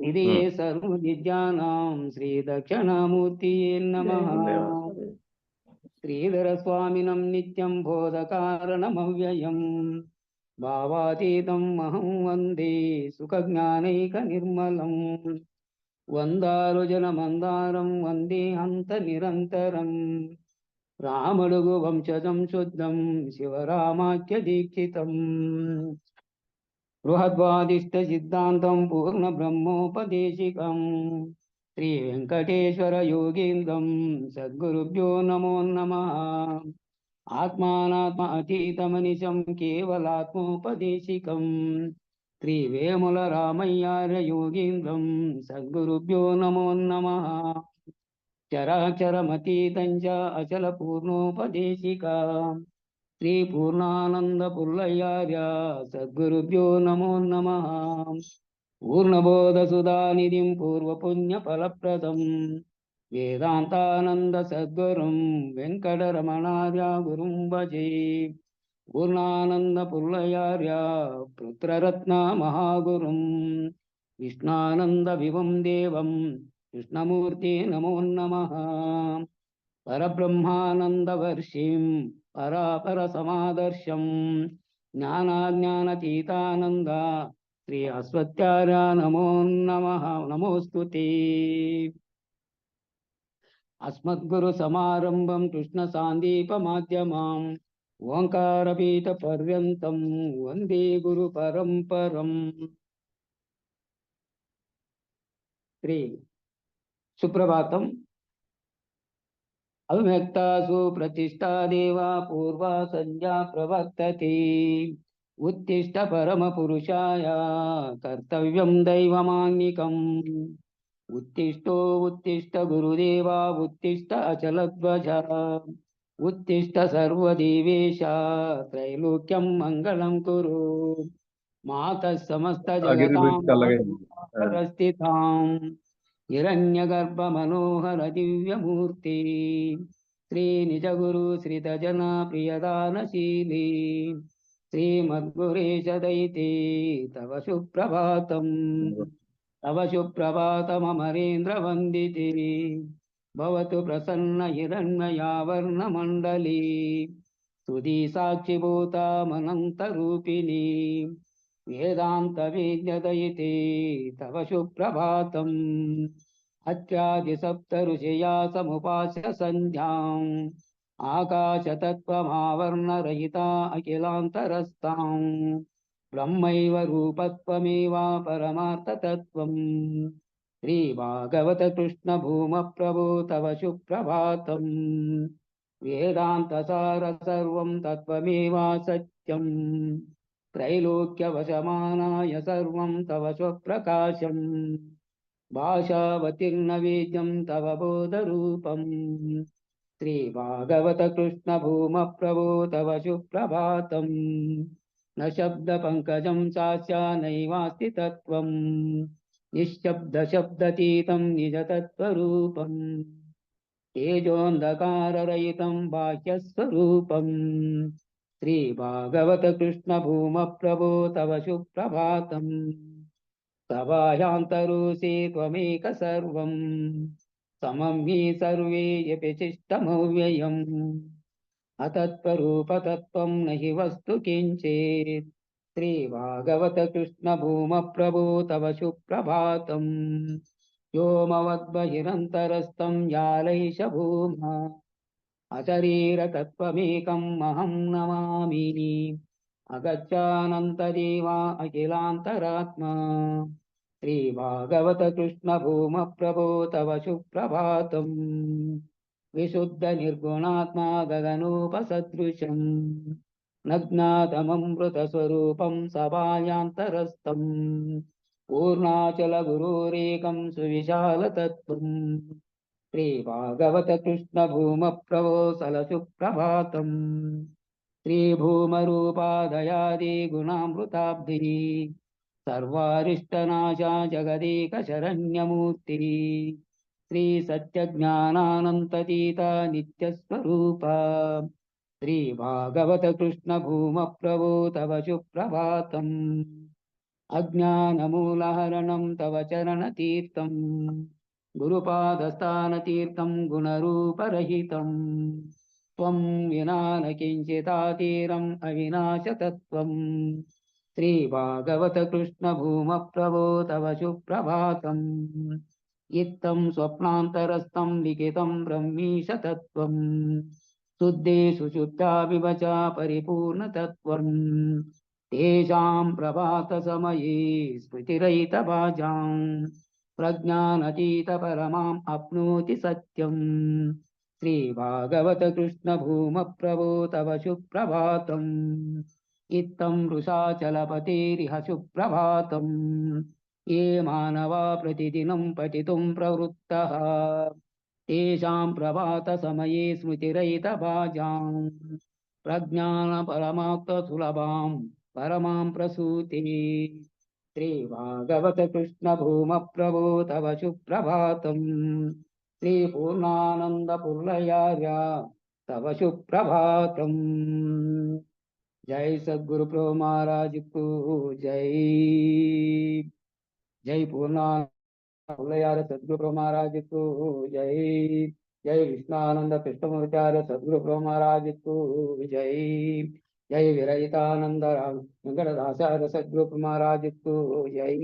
ఇదే సర్వ విద్యానాం శ్రీ దక్షిణామూర్తి నమః. శ్రీధర స్వామినం నిత్యం బోధకారణమవ్యయం భావాతీతం మహం వందే సుఖజ్ఞానైక నిర్మలం వందారుజన మందారం వందే హంత నిరంతరం రామడుగు వంశజం శుద్ధం శివరామాఖ్య దీక్షితం బృహద్వాదిష్ట సిద్ధాంతం పూర్ణ బ్రహ్మోపదేశికం శ్రీ వెంకటేశ్వర యోగీంద్రం సద్గురుభ్యో నమో నమః. ఆత్మానాత్మ అతీతమనిశం కేవలాత్మోపదేశికం శ్రీ వేముల రామయ్యార్య యోగీంద్రం సద్గురుభ్యో నమో నమః. చరాచరమతీతం చ అచల పూర్ణోపదేశికా శ్రీ పూర్ణానంద పుల్లయ్యార్య సద్గురుభ్యో నమో నమః. పూర్ణబోధ సుధానిధిం పూర్వపుణ్య ఫలప్రదం వేదాంతానంద సద్గురుం వెంకటరమణార్య గురుం భజే. పూర్ణానంద పుల్లయార్య పుత్రరత్న మహాగురుం విష్ణానంద వివం దేవం కృష్ణమూర్తి నమో నమః. పరబ్రహ్మానందవర్షిం పరాపర సమాదర్శం జ్ఞానాజ్ఞానతీతానంద శ్రీ అశ్వత్యార్య నమో నమః. నమోస్తుతే. అస్మద్గురు సమారంభం కృష్ణ సాందీప మాధ్యమాం ఓంకారపీఠ పర్యంతం వందే గురు పరంపరం. శ్రీ సుప్రభాతం. అవ్యక్తాసు ప్రతిష్టా దేవా పూర్వా సంధ్యా ప్రవర్తతే ఉత్తిష్ట పరమ పురుషాయ కర్తవ్యం దైవమాన్నికం ఉత్తిష్టో ఉత్తిష్ట గురుదేవా ఉత్తిష్ట అచలధ్వజ ఉత్తిష్ట సర్వదేవేశ త్రైలోక్యం మంగళం కురు మాతః సమస్త జగతాం హిరణ్యగర్భ మనోహర దివ్యమూర్తి శ్రీ నిజగురు శ్రితజన ప్రియదానశీలి శ్రీమద్గురేశ దైతే తవ సుప్రభాతం. తవ సుప్రభాతమరేంద్ర వందితే భవతు ప్రసన్న హిరణ్మయావర్ణమండలి స్తుతి సాక్షిభూతామనంతరూపిణి వేదాంత విద్యదయితే తవ సుప్రభాతం. అత్యాది సప్త ఋషయా సముపాస్య సంధ్యాం ఆకాశతత్వమావర్ణరహిత అఖిలాంతరస్తాం బ్రహ్మైవ రూపత్వమేవ పరమార్థతత్వం. శ్రీ భాగవత కృష్ణ భూమ ప్రభో తవ సుప్రభాతం. వేదాంత సార సర్వం తత్వమేవ సత్యం త్రైలోక్యవశమానాయ సర్వం తవ స్వప్రకాశం భాషావతీర్ణ వేద్యం తవ బోధరూపం. శ్రీ భాగవత కృష్ణ భూమ ప్రభో తవ సుప్రభాతం. న శబ్ద పంకజం చాస్య నైవాస్తి తత్వం నిశ్శబ్ద శబ్దతీతం నిజతత్వరూపం తేజోంధకారరహితం బాహ్యస్వరూపం. శ్రీ భాగవత కృష్ణ భూమ ప్రభో తవ సుప్రభాతం. సభాయాంతరూసి త్వమేక సర్వం సమం హి సర్వే యపి శిష్టమవ్యయం అతత్వరూపతత్వం నహి వస్తు కించిత్. శ్రీ భాగవత కృష్ణ భూమ ప్రభో తవ సుప్రభాతం. వ్యోమవద్బహిరంతరస్థం యాలైష భూమా అశరీరతత్వమేకం అహం నమామి అగచ్చానంతదేవా అఖిలాంతరాత్మా. శ్రీ భాగవత కృష్ణ భూమ ప్రభో తవ సుప్రభాతం. విశుద్ధ నిర్గుణాత్మా గగనోపసదృశం నజ్ఞాతమమృత స్వరూపం సభాయాంతరస్థం పూర్ణాచల గురురేకం సువిశాలతత్వం. శ్రీ భాగవత కృష్ణ భూమ ప్రభో సల సుప్రభాతం. శ్రీ భూమరూపాదయాది గుణామృతాబ్ధి సర్వారిష్టనాశా జగదేక శరణ్యమూర్తి శ్రీ సత్యజ్ఞానానంతతీత నిత్యస్వరూప శ్రీభాగవత కృష్ణ భూమ ప్రభో తవ సుప్రభాతం. అజ్ఞానమూలహరణం తవ చరణతీర్థం, గురుపాదస్థానతీర్థం గుణరూపరహితం. త్వం వినా న కించిదాతీరం అవినాశతత్వం. శ్రీభాగవత కృష్ణ భూమ ప్రభో తవ సుప్రభాతం. ఇత్తం స్వప్నాంతరస్థం లిఖితం బ్రహ్మీశతత్వం. శుద్ధేషు శుద్ధావివచ పరిపూర్ణతత్వం. తేషాం ప్రభాత సమయే స్మృతిరహితభాజాం, ప్రజ్ఞానతీత పరమాం అప్నోతి సత్యం. శ్రీభాగవత కృష్ణ భూమ ప్రభో తవ సుప్రభాతం. ఇత్తం వృషాచలపతేరిహ సుప్రభాతం. ఏ మానవా ప్రతిదినం పఠితుం ప్రవృత్తః, తేషాం ప్రభాత సమయే స్మృతిరహితభాజాం, ప్రజ్ఞాన పరమాత్మ సులభాం పరమాం ప్రసూతే. శ్రీభాగవత కృష్ణ భూమ ప్రభో తవ సుప్రభాతం. శ్రీ పూర్ణానంద పుర్లయార్య తవ సుప్రభాతం. జై సద్గురు ప్రభు మహారాజ్ కు జై. జై పూర్ణానంద సద్గురు ప్రభు మహారాజ్ కు జై. జై విష్ణానంద కృష్ణమూర్చార్య సద్గురు ప్రభు మహారాజ్ కు జై. జై విరహితానంద వెంకటదాచార్య సద్గురు ప్రభు మహారాజ్ కు జై.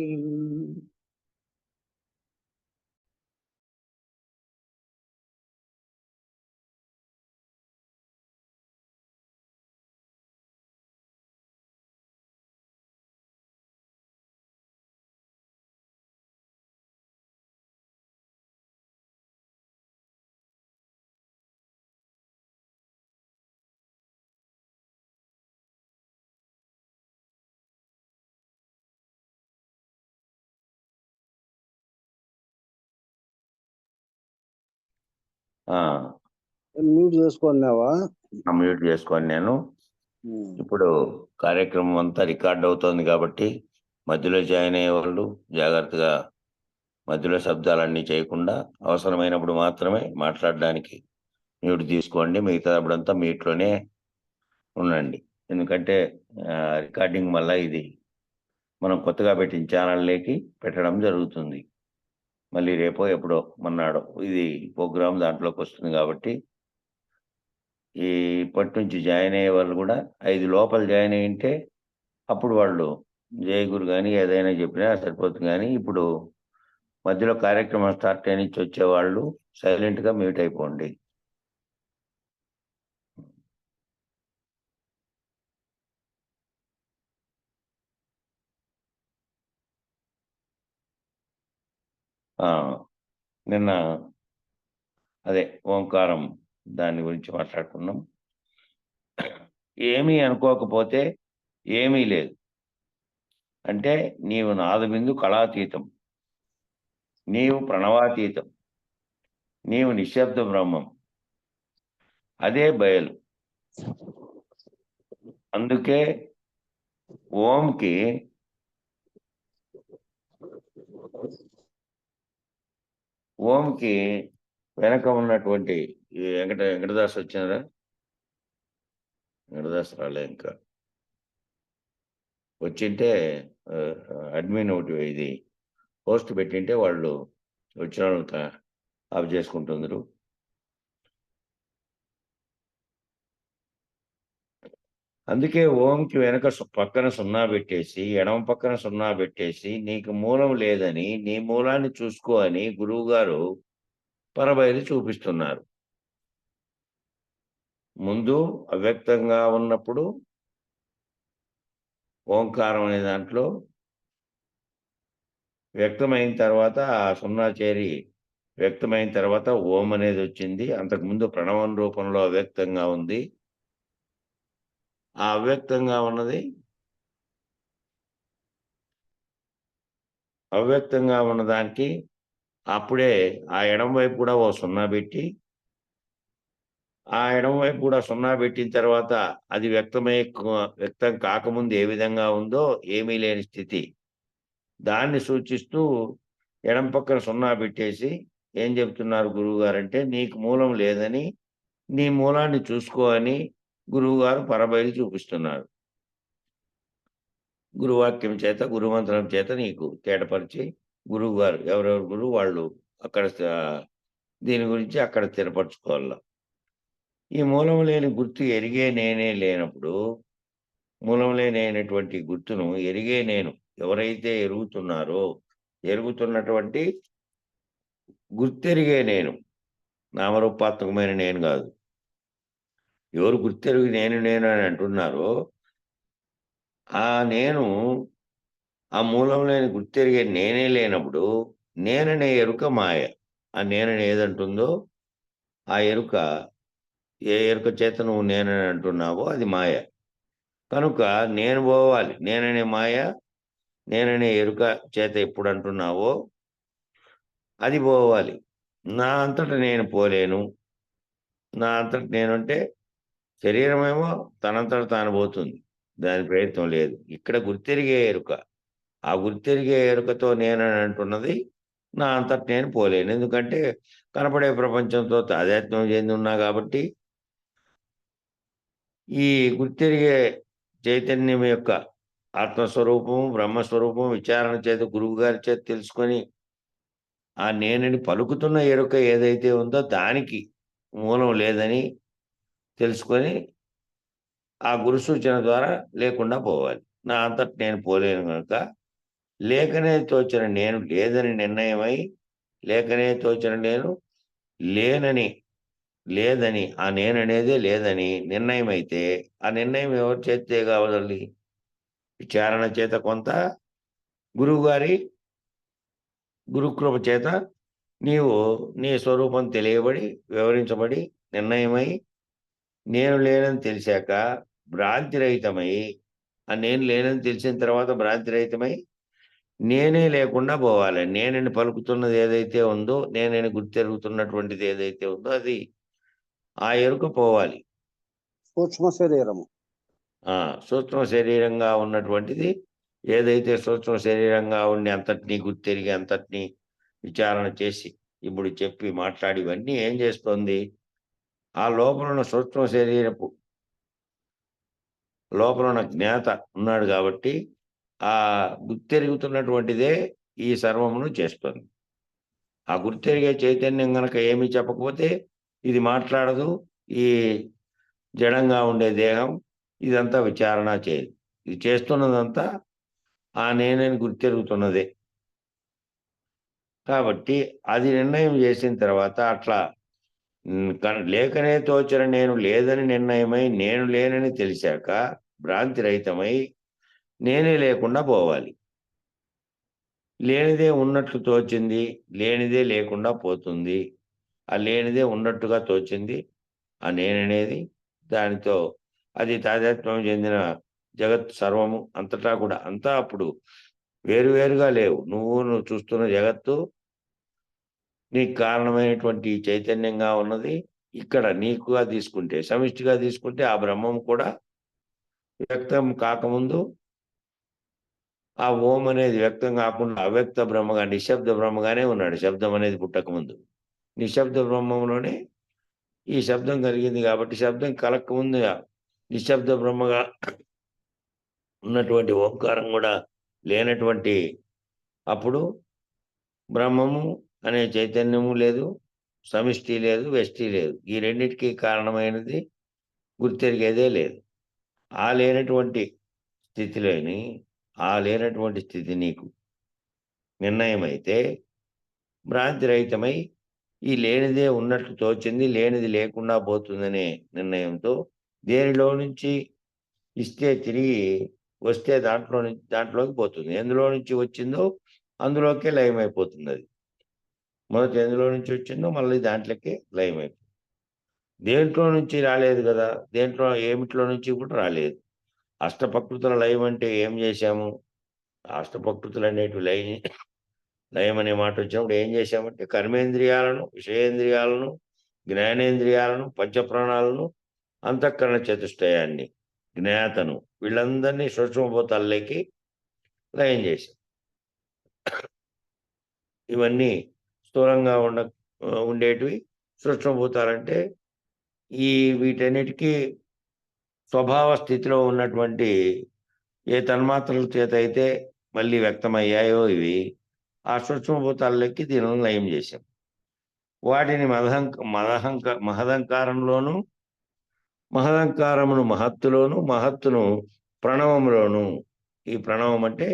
మ్యూట్ చేసుకున్నావా? మ్యూట్ చేసుకొని నేను ఇప్పుడు కార్యక్రమం అంతా రికార్డ్ అవుతోంది కాబట్టి మధ్యలో జాయిన్ అయ్యే వాళ్ళు జాగ్రత్తగా మధ్యలో శబ్దాలన్నీ చేయకుండా అవసరమైనప్పుడు మాత్రమే మాట్లాడడానికి మ్యూట్ తీసుకోండి. మిగతా అప్పుడంతా మ్యూట్లోనే ఉండండి. ఎందుకంటే రికార్డింగ్ వల్ల ఇది మనం కొత్తగా పెట్టిన ఛానల్లోకి పెట్టడం జరుగుతుంది. మళ్ళీ రేపో ఎప్పుడో మన్నాడో ఇది ప్రోగ్రామ్ దాంట్లోకి వస్తుంది కాబట్టి ఇప్పటి నుంచి జాయిన్ అయ్యే వాళ్ళు కూడా 5 లోపల జాయిన్ అయ్యింటే అప్పుడు వాళ్ళు జయగురు కానీ ఏదైనా చెప్పినా సరిపోతుంది. కానీ ఇప్పుడు మధ్యలో కార్యక్రమం స్టార్ట్ అయిన నుంచి వచ్చేవాళ్ళు సైలెంట్గా మ్యూట్ అయిపోండి. నిన్న అదే ఓంకారం దాని గురించి మాట్లాడుకున్నాం. ఏమీ అనుకోకపోతే ఏమీ లేదు అంటే నీవు నాదబిందు కళాతీతం, నీవు ప్రణవాతీతం, నీవు నిశ్శబ్ద బ్రహ్మం, అదే బయలు. అందుకే ఓంకి వెనక ఉన్నటువంటి వెంకటదాస్ వచ్చినారా? వెంకటదాస్ రాలే, ఇంకా వచ్చింటే అడ్మిన్ ఒకటి ఇది పోస్ట్ పెట్టింటే వాళ్ళు వచ్చిన వాళ్ళు ఆఫ్ చేసుకుంటున్నారు. అందుకే ఓంకి వెనక పక్కన 0 పెట్టేసి ఎడమ పక్కన 0 పెట్టేసి నీకు మూలం లేదని నీ మూలాన్ని చూసుకో అని గురువు గారు పరబయలు చూపిస్తున్నారు. ముందు అవ్యక్తంగా ఉన్నప్పుడు ఓంకారం అనే దాంట్లో వ్యక్తమైన తర్వాత ఆ 0 చేరి వ్యక్తమైన తర్వాత ఓం అనేది వచ్చింది. అంతకుముందు ప్రణవం రూపంలో అవ్యక్తంగా ఉంది. ఆ అవ్యక్తంగా ఉన్నదానికి అప్పుడే ఆ ఎడమ వైపు కూడా ఓ 0 పెట్టి, ఆ ఎడమ వైపు కూడా 0 పెట్టిన తర్వాత అది వ్యక్తం కాకముందు ఏ విధంగా ఉందో ఏమీ లేని స్థితి, దాన్ని సూచిస్తూ ఎడమ పక్కన 0 పెట్టేసి ఏం చెప్తున్నారు గురువు గారంటే నీకు మూలం లేదని నీ మూలాన్ని చూసుకో అని గురువు గారు పరబయలు చూపిస్తున్నారు. గురువాక్యం చేత, గురుమంత్రం చేత నీకు తేటపరిచి, గురువు గారు ఎవరెవరు గురువు వాళ్ళు అక్కడ దీని గురించి అక్కడ స్థిరపరచుకోవాల. ఈ మూలం లేని గుర్తు ఎరిగే నేనే లేనప్పుడు, మూలం లేనటువంటి గుర్తును ఎరిగే నేను ఎవరైతే ఎరుగుతున్నారో, ఎరుగుతున్నటువంటి గుర్తెరిగే నేను, నామరూపాత్మకమైన నేను కాదు. ఎవరు గుర్తెరిగి నేను నేను అని అంటున్నారో ఆ నేను, ఆ మూలం లేని గుర్తెరిగే నేనే లేనప్పుడు నేననే ఎరుక మాయ. ఆ నేనని ఏదంటుందో ఆ ఎరుక, ఏ ఎరుక చేత నువ్వు నేనని అంటున్నావో అది మాయ. కనుక నేను పోవాలి. నేననే మాయ, నేననే ఎరుక చేత ఎప్పుడు అంటున్నావో అది పోవాలి. నా అంతట నేను పోలేను. నా అంతట నేనంటే శరీరమేమో తనంతట తాను పోతుంది, దాని ప్రయత్నం లేదు. ఇక్కడ గుర్తెరిగే ఎరుక, ఆ గుర్తెరిగే ఎరుకతో నేనని అంటున్నది నా అంతట నేను పోలేను. ఎందుకంటే కనపడే ప్రపంచంతో తాదాత్మ్యం చెంది ఉన్నా కాబట్టి. ఈ గుర్తెరిగే చైతన్యం యొక్క ఆత్మస్వరూపం, బ్రహ్మస్వరూపం విచారణ చేత, గురువు గారి చేత తెలుసుకొని ఆ నేనని పలుకుతున్న ఎరుక ఏదైతే ఉందో దానికి మూలం లేదని తెలుసుకొని ఆ గురు సూచన ద్వారా లేకుండా పోవాలి. నా అంతట నేను పోలేను కనుక లేకనే తోచిన నేను లేదని నిర్ణయమై, లేకనే తోచిన నేను లేదని ఆ నేననేదే లేదని నిర్ణయం అయితే, ఆ నిర్ణయం ఎవరి చేతే కావాలి? విచారణ చేత కొంత, గురువుగారి గురుకృప చేత నీవు నీ స్వరూపం తెలియబడి, వివరించబడి, నిర్ణయమై, నేను లేనని తెలిసాక భ్రాంతిరహితమై, ఆ నేను లేనని తెలిసిన తర్వాత భ్రాంతిరహితమై నేనే లేకుండా పోవాలి. నేనని పలుకుతున్నది ఏదైతే ఉందో, నేనని గుర్తెరుగుతున్నటువంటిది ఏదైతే ఉందో అది ఆ ఎరుక పోవాలి. సూక్ష్మ శరీరము. సూక్ష్మ శరీరంగా ఉన్నటువంటిది ఏదైతే సూక్ష్మ శరీరంగా ఉండి అంతటినీ గుర్తెరిగి అంతటినీ విచారణ చేసి ఇప్పుడు చెప్పి మాట్లాడి ఇవన్నీ ఏం చేస్తోంది? ఆ లోపల ఉన్న సూక్ష్మ శరీరపు లోపల ఉన్న జ్ఞాత ఉన్నాడు కాబట్టి ఆ గుర్తెరుగుతున్నటువంటిదే ఈ సర్వమును చేస్తుంది. ఆ గుర్తెరిగే చైతన్యం గనక ఏమీ చెప్పకపోతే ఇది మాట్లాడదు. ఈ జడంగా ఉండే దేహం ఇదంతా విచారణ చేయదు. ఇది చేస్తున్నదంతా ఆ నేనని గుర్తెరుగుతున్నదే. కాబట్టి అది నిర్ణయం చేసిన తర్వాత అట్లా లేకనే తోచన నేను లేదని నిర్ణయమై, నేను లేనని తెలిసాక భ్రాంతి రహితమై నేనే లేకుండా పోవాలి. లేనిదే ఉన్నట్లు తోచింది, లేనిదే లేకుండా పోతుంది. ఆ లేనిదే ఉన్నట్టుగా తోచింది ఆ నేననేది, దానితో అది తాదాత్మ్యం చెందిన జగత్ సర్వము అంతటా కూడా అంతా అప్పుడు వేరువేరుగా లేవు. నువ్వు చూస్తున్న జగత్తు నీకు కారణమైనటువంటి చైతన్యంగా ఉన్నది. ఇక్కడ నీకుగా తీసుకుంటే, సమిష్టిగా తీసుకుంటే ఆ బ్రహ్మం కూడా వ్యక్తం కాకముందు ఆ ఓం అనేది వ్యక్తం కాకుండా అవ్యక్త బ్రహ్మగా, నిశ్శబ్ద బ్రహ్మగానే ఉన్నాడు. శబ్దం అనేది పుట్టకముందు నిశ్శబ్ద బ్రహ్మంలోనే ఈ శబ్దం కలిగింది కాబట్టి, శబ్దం కలగకముందు నిశ్శబ్ద బ్రహ్మగా ఉన్నటువంటి ఓంకారం కూడా లేనటువంటి అప్పుడు బ్రహ్మము అనే చైతన్యము లేదు, సమిష్టి లేదు, వ్యష్టి లేదు. ఈ రెండింటికి కారణమైనది గుర్తెరిగేదే లేదు. ఆ లేనటువంటి స్థితిలోని ఆ లేనటువంటి స్థితి నీకు నిర్ణయమైతే భ్రాంతి రహితమై ఈ లేనిదే ఉన్నట్లు తోచింది, లేనిది లేకుండా పోతుందనే నిర్ణయంతో దేనిలో నుంచి ఇస్తే తిరిగి వస్తే దాంట్లోకి పోతుంది. ఎందులో నుంచి వచ్చిందో అందులోకే లయమైపోతుంది. అది మొదట ఎందులో నుంచి వచ్చిందో మళ్ళీ దాంట్లోకే లయమైపోతుంది. దేంట్లో నుంచి రాలేదు కదా, దేంట్లో ఏమిట్లో నుంచి కూడా రాలేదు. అష్టప్రకృతుల లయం అంటే ఏం చేశాము? అష్టప్రకృతులు అనేటివి లయం అనే మాట వచ్చినప్పుడు ఏం చేశామంటే కర్మేంద్రియాలను, విషయేంద్రియాలను, జ్ఞానేంద్రియాలను, పంచప్రాణాలను, అంతఃకరణ చతుష్టయాన్ని, జ్ఞాతను వీళ్ళందరినీ సూక్ష్మభూతాల్లోకి లయం చేశాం. ఇవన్నీ స్థూలంగా ఉండేటివి. సూక్ష్మభూతాలంటే ఈ వీటన్నిటికీ స్వభావ స్థితిలో ఉన్నటువంటి ఏ తన్మాత్రల చేత అయితే మళ్ళీ వ్యక్తమయ్యాయో ఇవి ఆ సూక్ష్మభూతాల్లోకి దీనిని లయం చేశాం. వాటిని మహదంకారంలోను, మహదంకారమును మహత్తులోను, మహత్తును ప్రణవములోను. ఈ ప్రణవం అంటే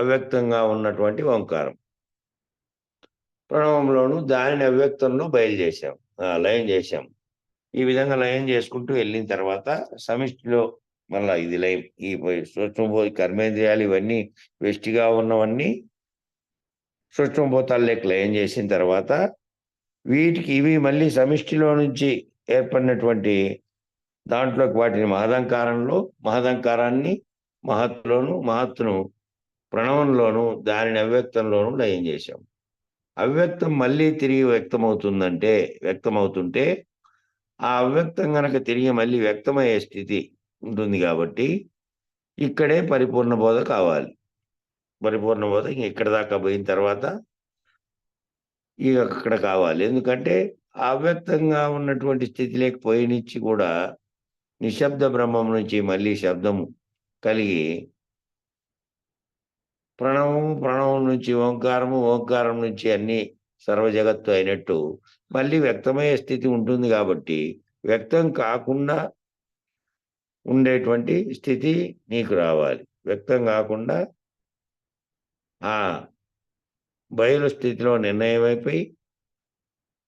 అవ్యక్తంగా ఉన్నటువంటి ఓంకారం. ప్రణవంలోను దానిని అవ్యక్తంలో లయం చేశాం. ఈ విధంగా లయం చేసుకుంటూ వెళ్ళిన తర్వాత సమిష్టిలో మళ్ళా ఇది లయం, ఈ సూక్ష్మభూత కర్మేంద్రియాలు ఇవన్నీ వెష్టిగా ఉన్నవన్నీ సూక్ష్మభూతాల్లోకి లయం చేసిన తర్వాత ఇవి మళ్ళీ సమిష్టిలో నుంచి ఏర్పడినటువంటి దాంట్లోకి వాటిని మహదంకారాన్ని మహత్తులోను, మహత్తును ప్రణవంలోను, దానిని అవ్యక్తంలోను లయం చేశాం. అవ్యక్తం మళ్ళీ తిరిగి వ్యక్తమవుతుంటే ఆ అవ్యక్తం గనక తిరిగి మళ్ళీ వ్యక్తమయ్యే స్థితి ఉంటుంది కాబట్టి ఇక్కడే పరిపూర్ణ బోధ కావాలి. పరిపూర్ణ బోధ ఇక్కడ దాకా పోయిన తర్వాత ఇక అక్కడ కావాలి. ఎందుకంటే అవ్యక్తంగా ఉన్నటువంటి స్థితిలోకి పోయినిచ్చి కూడా నిశ్శబ్ద బ్రహ్మం నుంచి మళ్ళీ శబ్దము కలిగి ప్రణవం నుంచి ఓంకారం నుంచి అన్ని సర్వజగత్తు అయినట్టు మళ్ళీ వ్యక్తమయ్యే స్థితి ఉంటుంది కాబట్టి వ్యక్తం కాకుండా ఉండేటువంటి స్థితి నీకు రావాలి. వ్యక్తం కాకుండా ఆ బయలు స్థితిలో నిర్ణయం అయిపోయి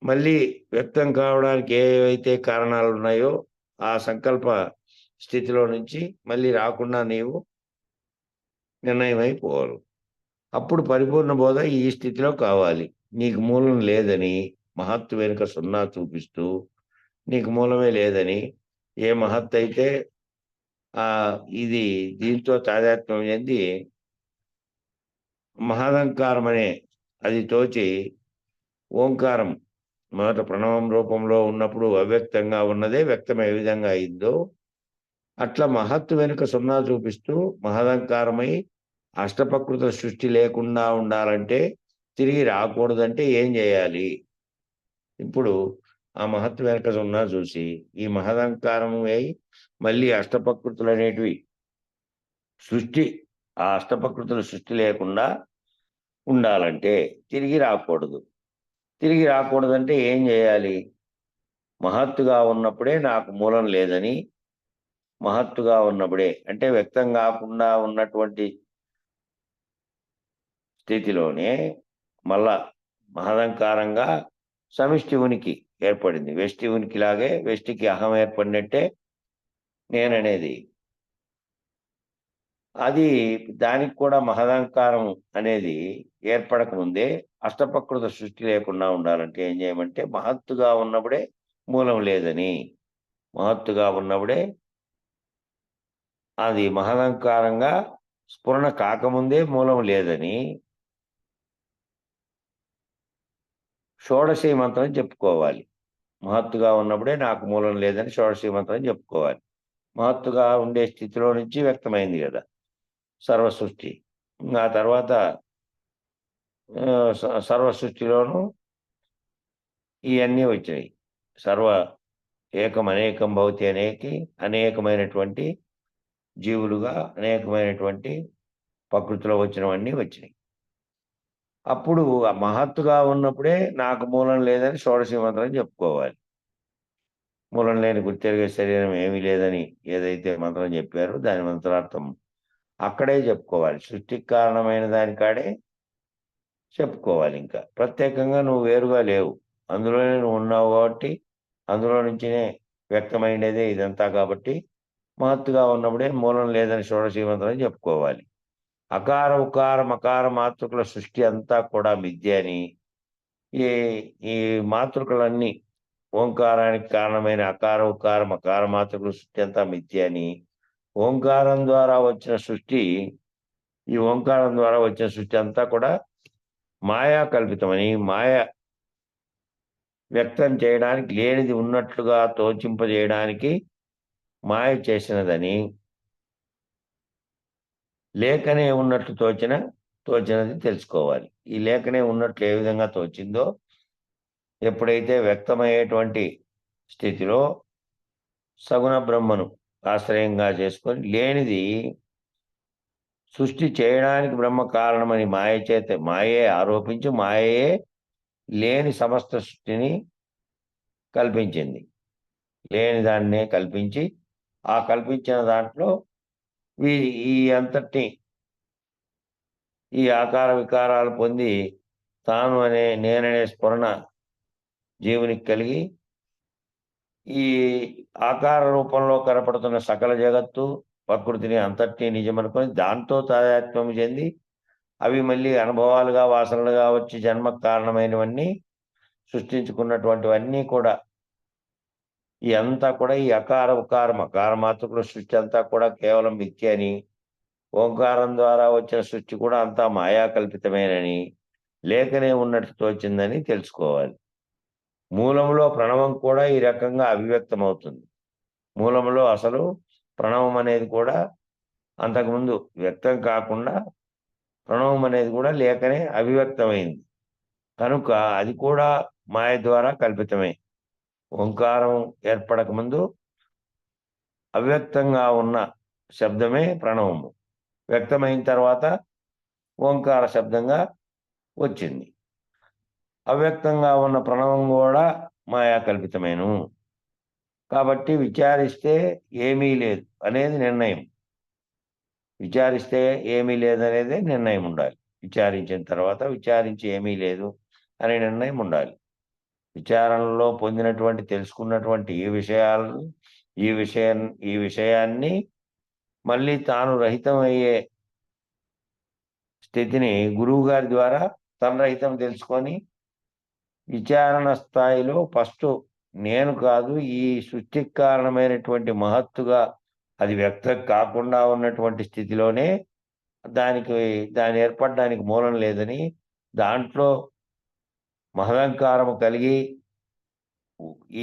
మళ్ళీ వ్యక్తం కావడానికి ఏవైతే కారణాలు ఉన్నాయో ఆ సంకల్ప స్థితిలో నుంచి మళ్ళీ రాకుండా నీవు నిర్ణయం అయిపోవాలి. అప్పుడు పరిపూర్ణ బోధ ఈ స్థితిలో కావాలి. నీకు మూలం లేదని మహత్తు వెనుక సున్నా చూపిస్తూ నీకు మూలమే లేదని, ఏ మహత్తు అయితే ఇది దీంతో తాదాత్మ్యం చెంది మహదంకారం అనే అది తోచి ఓంకారం మొదట ప్రణవం రూపంలో ఉన్నప్పుడు అవ్యక్తంగా ఉన్నదే వ్యక్తం ఏ విధంగా అయిందో అట్లా మహత్తు వెనుక సున్నా చూపిస్తూ మహదంకారమై అష్టప్రకృతుల సృష్టి లేకుండా ఉండాలంటే, తిరిగి రాకూడదంటే ఏం చేయాలి? ఇప్పుడు ఆ మహత్తు వెనుక సున్నా చూసి ఈ మహదంకారము అయి మళ్ళీ అష్టప్రకృతులు అనేటివి ఆ అష్టప్రకృతుల సృష్టి లేకుండా ఉండాలంటే తిరిగి రాకూడదు. తిరిగి రాకూడదంటే ఏం చేయాలి? మహత్తుగా ఉన్నప్పుడే నాకు మూలం లేదని, మహత్తుగా ఉన్నప్పుడే అంటే వ్యక్తం కాకుండా ఉన్నటువంటి స్థితిలోనే మళ్ళా మహదంకారంగా సమిష్టి ఉనికి ఏర్పడింది. వెష్టి ఉనికిలాగే వెష్టికి అహం ఏర్పడినట్టే నేననేది అది దానికి కూడా మహదంకారం అనేది ఏర్పడకముందే అష్టప్రకృత సృష్టి లేకుండా ఉండాలంటే ఏం చేయమంటే మహత్తుగా ఉన్నప్పుడే మూలం లేదని, మహత్తుగా ఉన్నప్పుడే అది మహదంకారంగా స్ఫురణ కాకముందే మూలం లేదని షోడశీ మంత్రం చెప్పుకోవాలి. మహత్తుగా ఉన్నప్పుడే నాకు మూలం లేదని షోడశీ మంత్రం చెప్పుకోవాలి. మహత్తుగా ఉండే స్థితిలో నుంచి వ్యక్తమైంది కదా సర్వ సృష్టి. ఆ తర్వాత సర్వ సృష్టిలోనూ ఇవన్నీ వచ్చినాయి. ఏకం అనేకం భవతి అనేకమైనటువంటి జీవులుగా అనేకమైనటువంటి ప్రకృతిలో వచ్చినవన్నీ వచ్చినాయి. అప్పుడు ఆ మహత్తుగా ఉన్నప్పుడే నాకు మూలం లేదని షోడశీ మంత్రం చెప్పుకోవాలి. మూలం లేని గుర్తెరిగే శరీరం ఏమీ లేదని ఏదైతే మంత్రం చెప్పారో దాని మంత్రార్థం అక్కడే చెప్పుకోవాలి. సృష్టికి కారణమైన దానికాడే చెప్పుకోవాలి. ఇంకా ప్రత్యేకంగా నువ్వు వేరుగా లేవు, అందులోనే నువ్వు ఉన్నావు కాబట్టి అందులో నుంచినే వ్యక్తమైనదే ఇదంతా కాబట్టి మహత్తుగా ఉన్నప్పుడే మూలం లేదని షోడశీ మంత్రం చెప్పుకోవాలి. అకార ఉకార మకార మాతృకుల సృష్టి అంతా కూడా మిథ్య అని, ఈ మాతృకలన్నీ ఓంకారానికి కారణమైన అకార ఉకార మకార మాతృకుల సృష్టి అంతా మిథ్య అని, ఓంకారం ద్వారా వచ్చిన సృష్టి ఈ ఓంకారం ద్వారా వచ్చిన సృష్టి అంతా కూడా మాయా కల్పితమని, మాయ వ్యక్తం చేయడానికి లేనిది ఉన్నట్లుగా తోచింపజేయడానికి మాయ చేసినదని, లేకనే ఉన్నట్లు తోచినది తెలుసుకోవాలి. ఈ లేకనే ఉన్నట్లు ఏ విధంగా తోచిందో ఎప్పుడైతే వ్యక్తమయ్యేటువంటి స్థితిలో సగుణ బ్రహ్మను ఆశ్రయంగా చేసుకొని లేనిది సృష్టి చేయడానికి బ్రహ్మ కారణమని మాయే ఆరోపించి మాయే లేని సమస్త సృష్టిని కల్పించింది. లేని దాన్నే కల్పించి ఆ కల్పించిన దాంట్లో ఈ అంతటి ఈ ఆకార వికారాలు పొంది తాను నేననే స్ఫురణ జీవునికి కలిగి ఈ ఆకార రూపంలో కనపడుతున్న సకల జగత్తు ప్రకృతిని అంతటినీ నిజమనుకొని దాంతో తాదాత్మ్యం చెంది అవి మళ్ళీ అనుభవాలుగా వాసనలుగా వచ్చి జన్మకు కారణమైనవన్నీ సృష్టించుకున్నటువంటివన్నీ కూడా ఈ అంతా కూడా ఈ అకార అకార మాతృకుల సృష్టి అంతా కూడా కేవలం మిథ్య అని, ఓంకారం ద్వారా వచ్చిన సృష్టి కూడా అంతా మాయా కల్పితమేనని, లేకనే ఉన్నట్టు తోచిందని తెలుసుకోవాలి. మూలంలో ప్రణవం కూడా ఈ రకంగా అభివ్యక్తమవుతుంది. మూలంలో అసలు ప్రణవం అనేది కూడా అంతకుముందు వ్యక్తం కాకుండా ప్రణవం అనేది కూడా లేకనే అభివ్యక్తమైంది కనుక అది కూడా మాయ ద్వారా కల్పితమే. ఓంకారం ఏర్పడక ముందు అవ్యక్తంగా ఉన్న శబ్దమే ప్రణవము, వ్యక్తమైన తర్వాత ఓంకార శబ్దంగా వచ్చింది. అవ్యక్తంగా ఉన్న ప్రణవం కూడా మాయా కల్పితమేను. కాబట్టి విచారిస్తే ఏమీ లేదు అనేది నిర్ణయం. విచారిస్తే ఏమీ లేదనేదే నిర్ణయం ఉండాలి. విచారించిన తర్వాత విచారించి ఏమీ లేదు అనే నిర్ణయం ఉండాలి. విచారణలో పొందినటువంటి తెలుసుకున్నటువంటి ఈ విషయాన్ని మళ్ళీ తాను రహితమయ్యే స్థితిని గురువు గారి ద్వారా తన రహితం తెలుసుకొని విచారణ స్థాయిలో ఫస్ట్ నేను కాదు, ఈ సృష్టికి కారణమైనటువంటి మహత్తుగా అది వ్యక్తం కాకుండా ఉన్నటువంటి స్థితిలోనే దాని ఏర్పడడానికి మూలం లేదని, దాంట్లో మహదంకారము కలిగి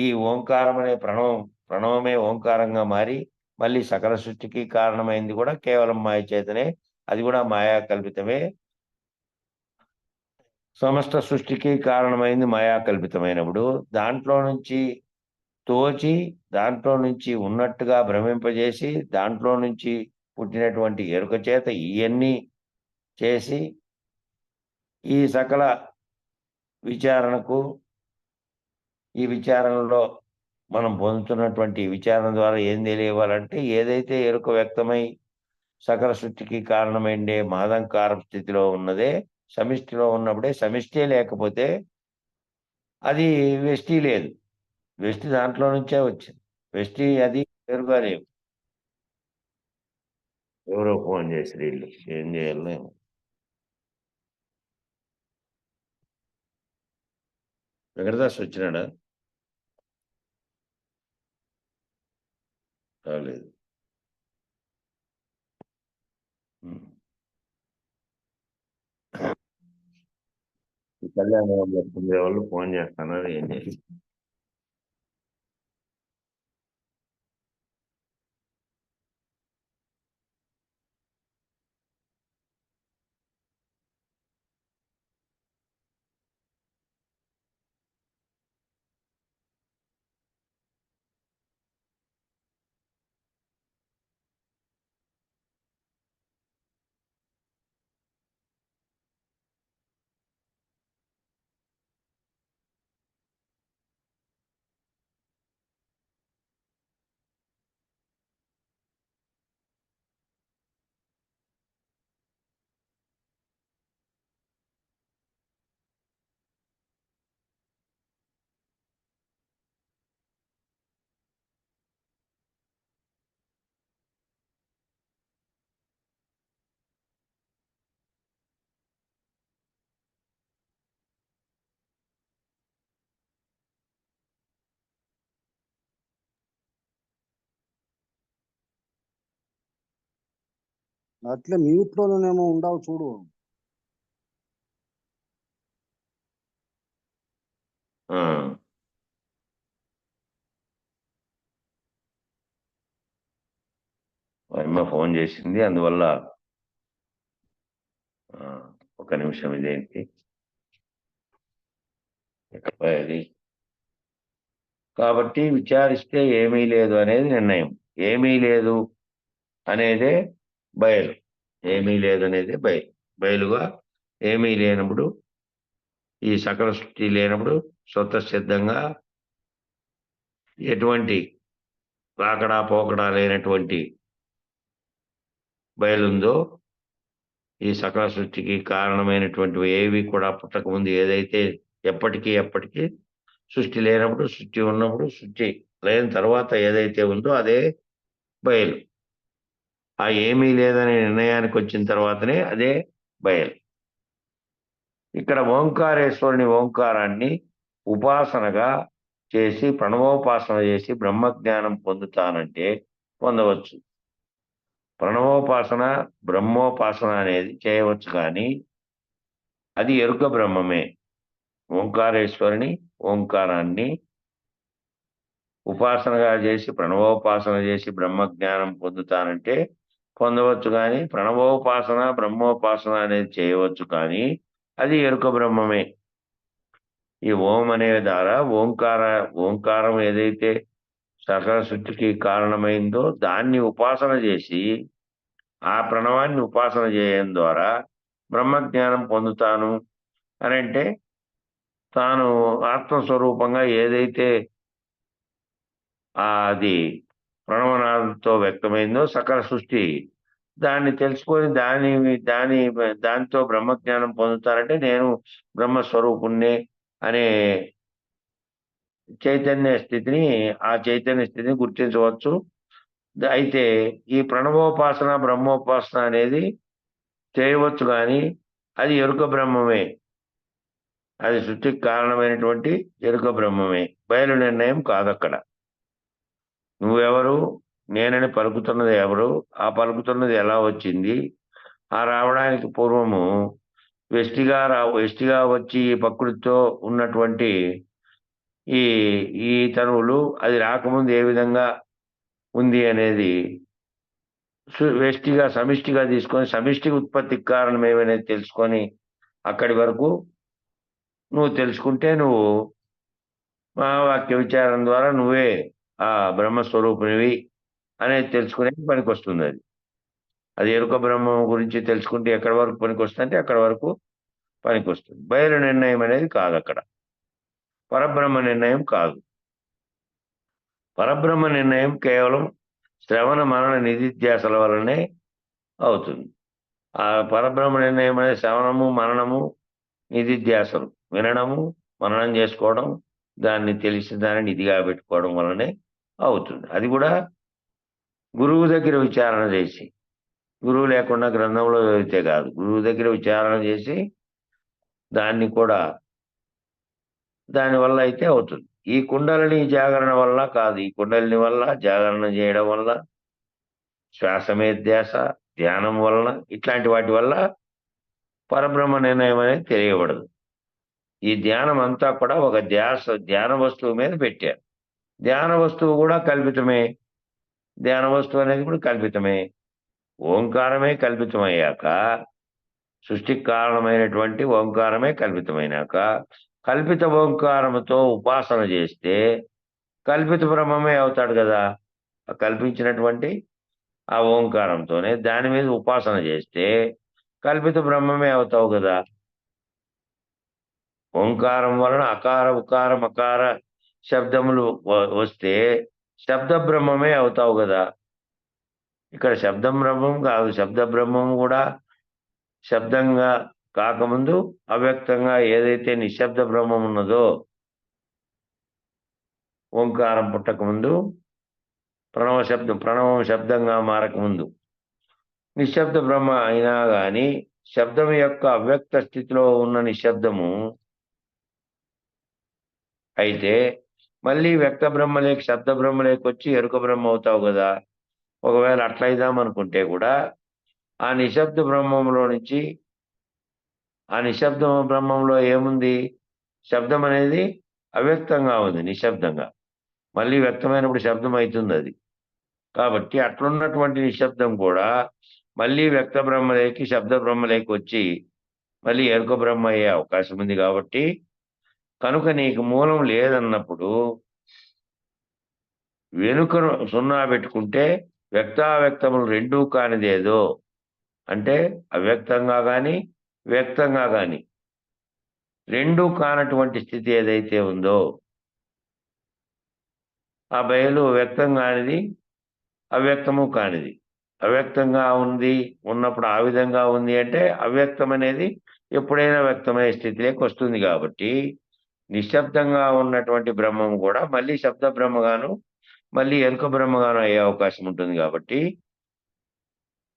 ఈ ఓంకారం అనే ప్రణవమే ఓంకారంగా మారి మళ్ళీ సకల సృష్టికి కారణమైంది కూడా కేవలం మాయ చేతనే, అది కూడా మాయా కల్పితమే. సమస్త సృష్టికి కారణమైంది మాయా కల్పితమైనప్పుడు దాంట్లో నుంచి తోచి దాంట్లో నుంచి ఉన్నట్టుగా భ్రమింపజేసి దాంట్లో నుంచి పుట్టినటువంటి ఎరుక చేత ఇవన్నీ చేసి ఈ సకల విచారణకు ఈ విచారణలో మనం పొందుతున్నటువంటి విచారణ ద్వారా ఏం తెలియవాలంటే ఏదైతే ఎరుక వ్యక్తమై సకల సృష్టికి కారణమైండే మహదంకార స్థితిలో ఉన్నదే సమిష్టిలో ఉన్నప్పుడే సమిష్టి లేకపోతే అది వెష్టి లేదు. వెష్టి దాంట్లో నుంచే వచ్చింది. వెష్టి అది ఎరుక లేవు. ఎవరో ఫోన్ చేసి వీళ్ళు ఏం చేయాలి. వెంకటదాస్ వచ్చినాడా? రాలేదు. కళ్యాణ వాళ్ళు ఫోన్ చేస్తున్నారు, ఏం చేసి అట్లే మ్యూట్ లోనేమో ఉండవు చూడు. అమ్మ ఫోన్ చేసింది, అందువల్ల ఒక నిమిషం ఇదేంటి అది కాబట్టి విచారిస్తే ఏమీ లేదు అనేది నిర్ణయం. ఏమీ లేదు అనేదే బయలు. ఏమీ లేదు అనేది బయలు. బయలుగా ఏమీ లేనప్పుడు, ఈ సకల సృష్టి లేనప్పుడు స్వతసిద్ధంగా ఎటువంటి రాకడా పోకడా లేనటువంటి బయలుందో, ఈ సకల సృష్టికి కారణమైనటువంటివి ఏవి కూడా పుట్టకముందు ఏదైతే ఎప్పటికీ సృష్టి లేనప్పుడు, సృష్టి ఉన్నప్పుడు, సృష్టి లేని తర్వాత ఏదైతే ఉందో అదే బయలు. ఆ ఏమీ లేదనే నిర్ణయానికి వచ్చిన తర్వాతనే అదే బయలు. ఇక్కడ ఓంకారేశ్వరుని ఓంకారాన్ని ఉపాసనగా చేసి, ప్రణవోపాసన చేసి బ్రహ్మజ్ఞానం పొందుతానంటే పొందవచ్చు. ప్రణవోపాసన, బ్రహ్మోపాసన అనేది చేయవచ్చు, కానీ అది ఎరుక బ్రహ్మమే. ఓంకారేశ్వరుని ఓంకారాన్ని ఉపాసనగా చేసి, ప్రణవోపాసన చేసి బ్రహ్మజ్ఞానం పొందుతానంటే పొందవచ్చు, కానీ ప్రణవోపాసన, బ్రహ్మోపాసన అనేది చేయవచ్చు, కానీ అది ఎరుక బ్రహ్మమే. ఈ ఓం అనే ద్వారా ఓంకారం ఏదైతే సకల సృష్టికి కారణమైందో దాన్ని ఉపాసన చేసి, ఆ ప్రణవాన్ని ఉపాసన చేయడం ద్వారా బ్రహ్మజ్ఞానం పొందుతాను అని అంటే, తాను ఆత్మస్వరూపంగా ఏదైతే అది ప్రణవనాదంతో వ్యక్తమైందో సకల సృష్టి, దాన్ని తెలుసుకొని దానితో బ్రహ్మజ్ఞానం పొందుతానంటే నేను బ్రహ్మస్వరూపుణ్ణే అనే ఆ చైతన్య స్థితిని గుర్తించవచ్చు. అయితే ఈ ప్రణవోపాసన, బ్రహ్మోపాసన అనేది చేయవచ్చు, కానీ అది ఎరుక బ్రహ్మమే. అది సృష్టికి కారణమైనటువంటి ఎరుక బ్రహ్మమే. బయలు నిర్ణయం కాదక్కడ. నువ్వెవరు, నేనని పలుకుతున్నది ఎవరు, ఆ పలుకుతున్నది ఎలా వచ్చింది, ఆ రావడానికి పూర్వము వెష్టిగా వచ్చి ఈ ప్రకృతితో ఉన్నటువంటి ఈ ఈ తనువులు అది రాకముందు ఏ విధంగా ఉంది అనేది సమిష్టిగా తీసుకొని, సమిష్టి ఉత్పత్తికి కారణం ఏమనేది తెలుసుకొని అక్కడి వరకు నువ్వు తెలుసుకుంటే నువ్వు మహావాక్య విచారం ద్వారా నువ్వే ఆ బ్రహ్మస్వరూపునివి అనేది తెలుసుకునే పనికి వస్తుంది. అది ఎరుక బ్రహ్మం గురించి తెలుసుకుంటే ఎక్కడి వరకు పనికి వస్తుందంటే అక్కడ వరకు పనికి వస్తుంది. బయలు నిర్ణయం అనేది కాదు, అక్కడ పరబ్రహ్మ నిర్ణయం కాదు. పరబ్రహ్మ నిర్ణయం కేవలం శ్రవణ మనన నిధిధ్యాసల వల్లనే అవుతుంది. ఆ పరబ్రహ్మ నిర్ణయం అనేది శ్రవణము, మననము, నిధిధ్యాసలు, వినడము, మననం చేసుకోవడం, దాన్ని తెలిసి దాన్ని నిధిగా పెట్టుకోవడం వల్లనే అవుతుంది. అది కూడా గురువు దగ్గర విచారణ చేసి, గురువు లేకుండా గ్రంథంలో చదివితే కాదు, గురువు దగ్గర విచారణ చేసి దానివల్ల అయితే అవుతుంది. ఈ కుండలిని జాగరణ వల్ల కాదు. ఈ కుండలిని వల్ల, జాగరణ చేయడం వల్ల, శ్వాస మీద ధ్యాస, ధ్యానం వలన, ఇట్లాంటి వాటి వల్ల పరబ్రహ్మ నిర్ణయం అనేది తెలియబడదు. ఈ ధ్యానం అంతా కూడా ఒక ధ్యాన వస్తువు మీద పెట్టారు. ధ్యాన వస్తువు కూడా కల్పితమే. ధ్యాన వస్తువు అనేది కూడా కల్పితమే. ఓంకారమే కల్పితమయ్యాక, సృష్టికి కారణమైనటువంటి ఓంకారమే కల్పితమైనాక, కల్పిత ఓంకారముతో ఉపాసన చేస్తే కల్పిత బ్రహ్మమే అవుతాడు కదా. కల్పించినటువంటి ఆ ఓంకారంతోనే దాని మీద ఉపాసన చేస్తే కల్పిత బ్రహ్మమే అవుతావు కదా. ఓంకారం వలన అకార, ఉకార, మకార శబ్దములు వస్తే శబ్ద బ్రహ్మమే అవుతావు కదా. ఇక్కడ శబ్దం బ్రహ్మం కాదు. శబ్ద బ్రహ్మం కూడా శబ్దంగా కాకముందు అవ్యక్తంగా ఏదైతే నిశ్శబ్ద బ్రహ్మం ఉన్నదో, ఓంకారం పుట్టకముందు, ప్రణవం శబ్దంగా మారకముందు నిశ్శబ్ద బ్రహ్మ అయినా గాని శబ్దం యొక్క అవ్యక్త స్థితిలో ఉన్న నిశ్శబ్దము అయితే మళ్ళీ వ్యక్త బ్రహ్మలేకి, శబ్ద బ్రహ్మలేకి వచ్చి ఎరుక బ్రహ్మ అవుతావు కదా. ఒకవేళ అట్లయిదామనుకుంటే కూడా ఆ నిశ్శబ్ద బ్రహ్మంలో నుంచి, ఆ నిశ్శబ్ద బ్రహ్మంలో ఏముంది, శబ్దం అనేది అవ్యక్తంగా ఉంది, నిశ్శబ్దంగా. మళ్ళీ వ్యక్తమైనప్పుడు శబ్దం అవుతుంది అది. కాబట్టి అట్లున్నటువంటి నిశ్శబ్దం కూడా మళ్ళీ వ్యక్త బ్రహ్మలేకి, శబ్ద బ్రహ్మలేకి వచ్చి మళ్ళీ ఎరుక బ్రహ్మ అయ్యే అవకాశం ఉంది. కాబట్టి కనుక నీకు మూలం లేదన్నప్పుడు వెనుక సున్నా పెట్టుకుంటే వ్యక్తావ్యక్తములు రెండూ కానిదేదో, అంటే అవ్యక్తంగా గాని వ్యక్తంగా గాని రెండూ కానటువంటి స్థితి ఏదైతే ఉందో ఆ బయలు వ్యక్తం కానిది, అవ్యక్తము కానిది. అవ్యక్తంగా ఉన్నప్పుడు ఆ విధంగా ఉంది అంటే అవ్యక్తం అనేది ఎప్పుడైనా వ్యక్తమయ్యే స్థితిలోకి వస్తుంది కాబట్టి నిశ్శబ్దంగా ఉన్నటువంటి బ్రహ్మం కూడా మళ్ళీ శబ్ద బ్రహ్మగాను మళ్ళీ ఎరుక బ్రహ్మగాను అయ్యే అవకాశం ఉంటుంది కాబట్టి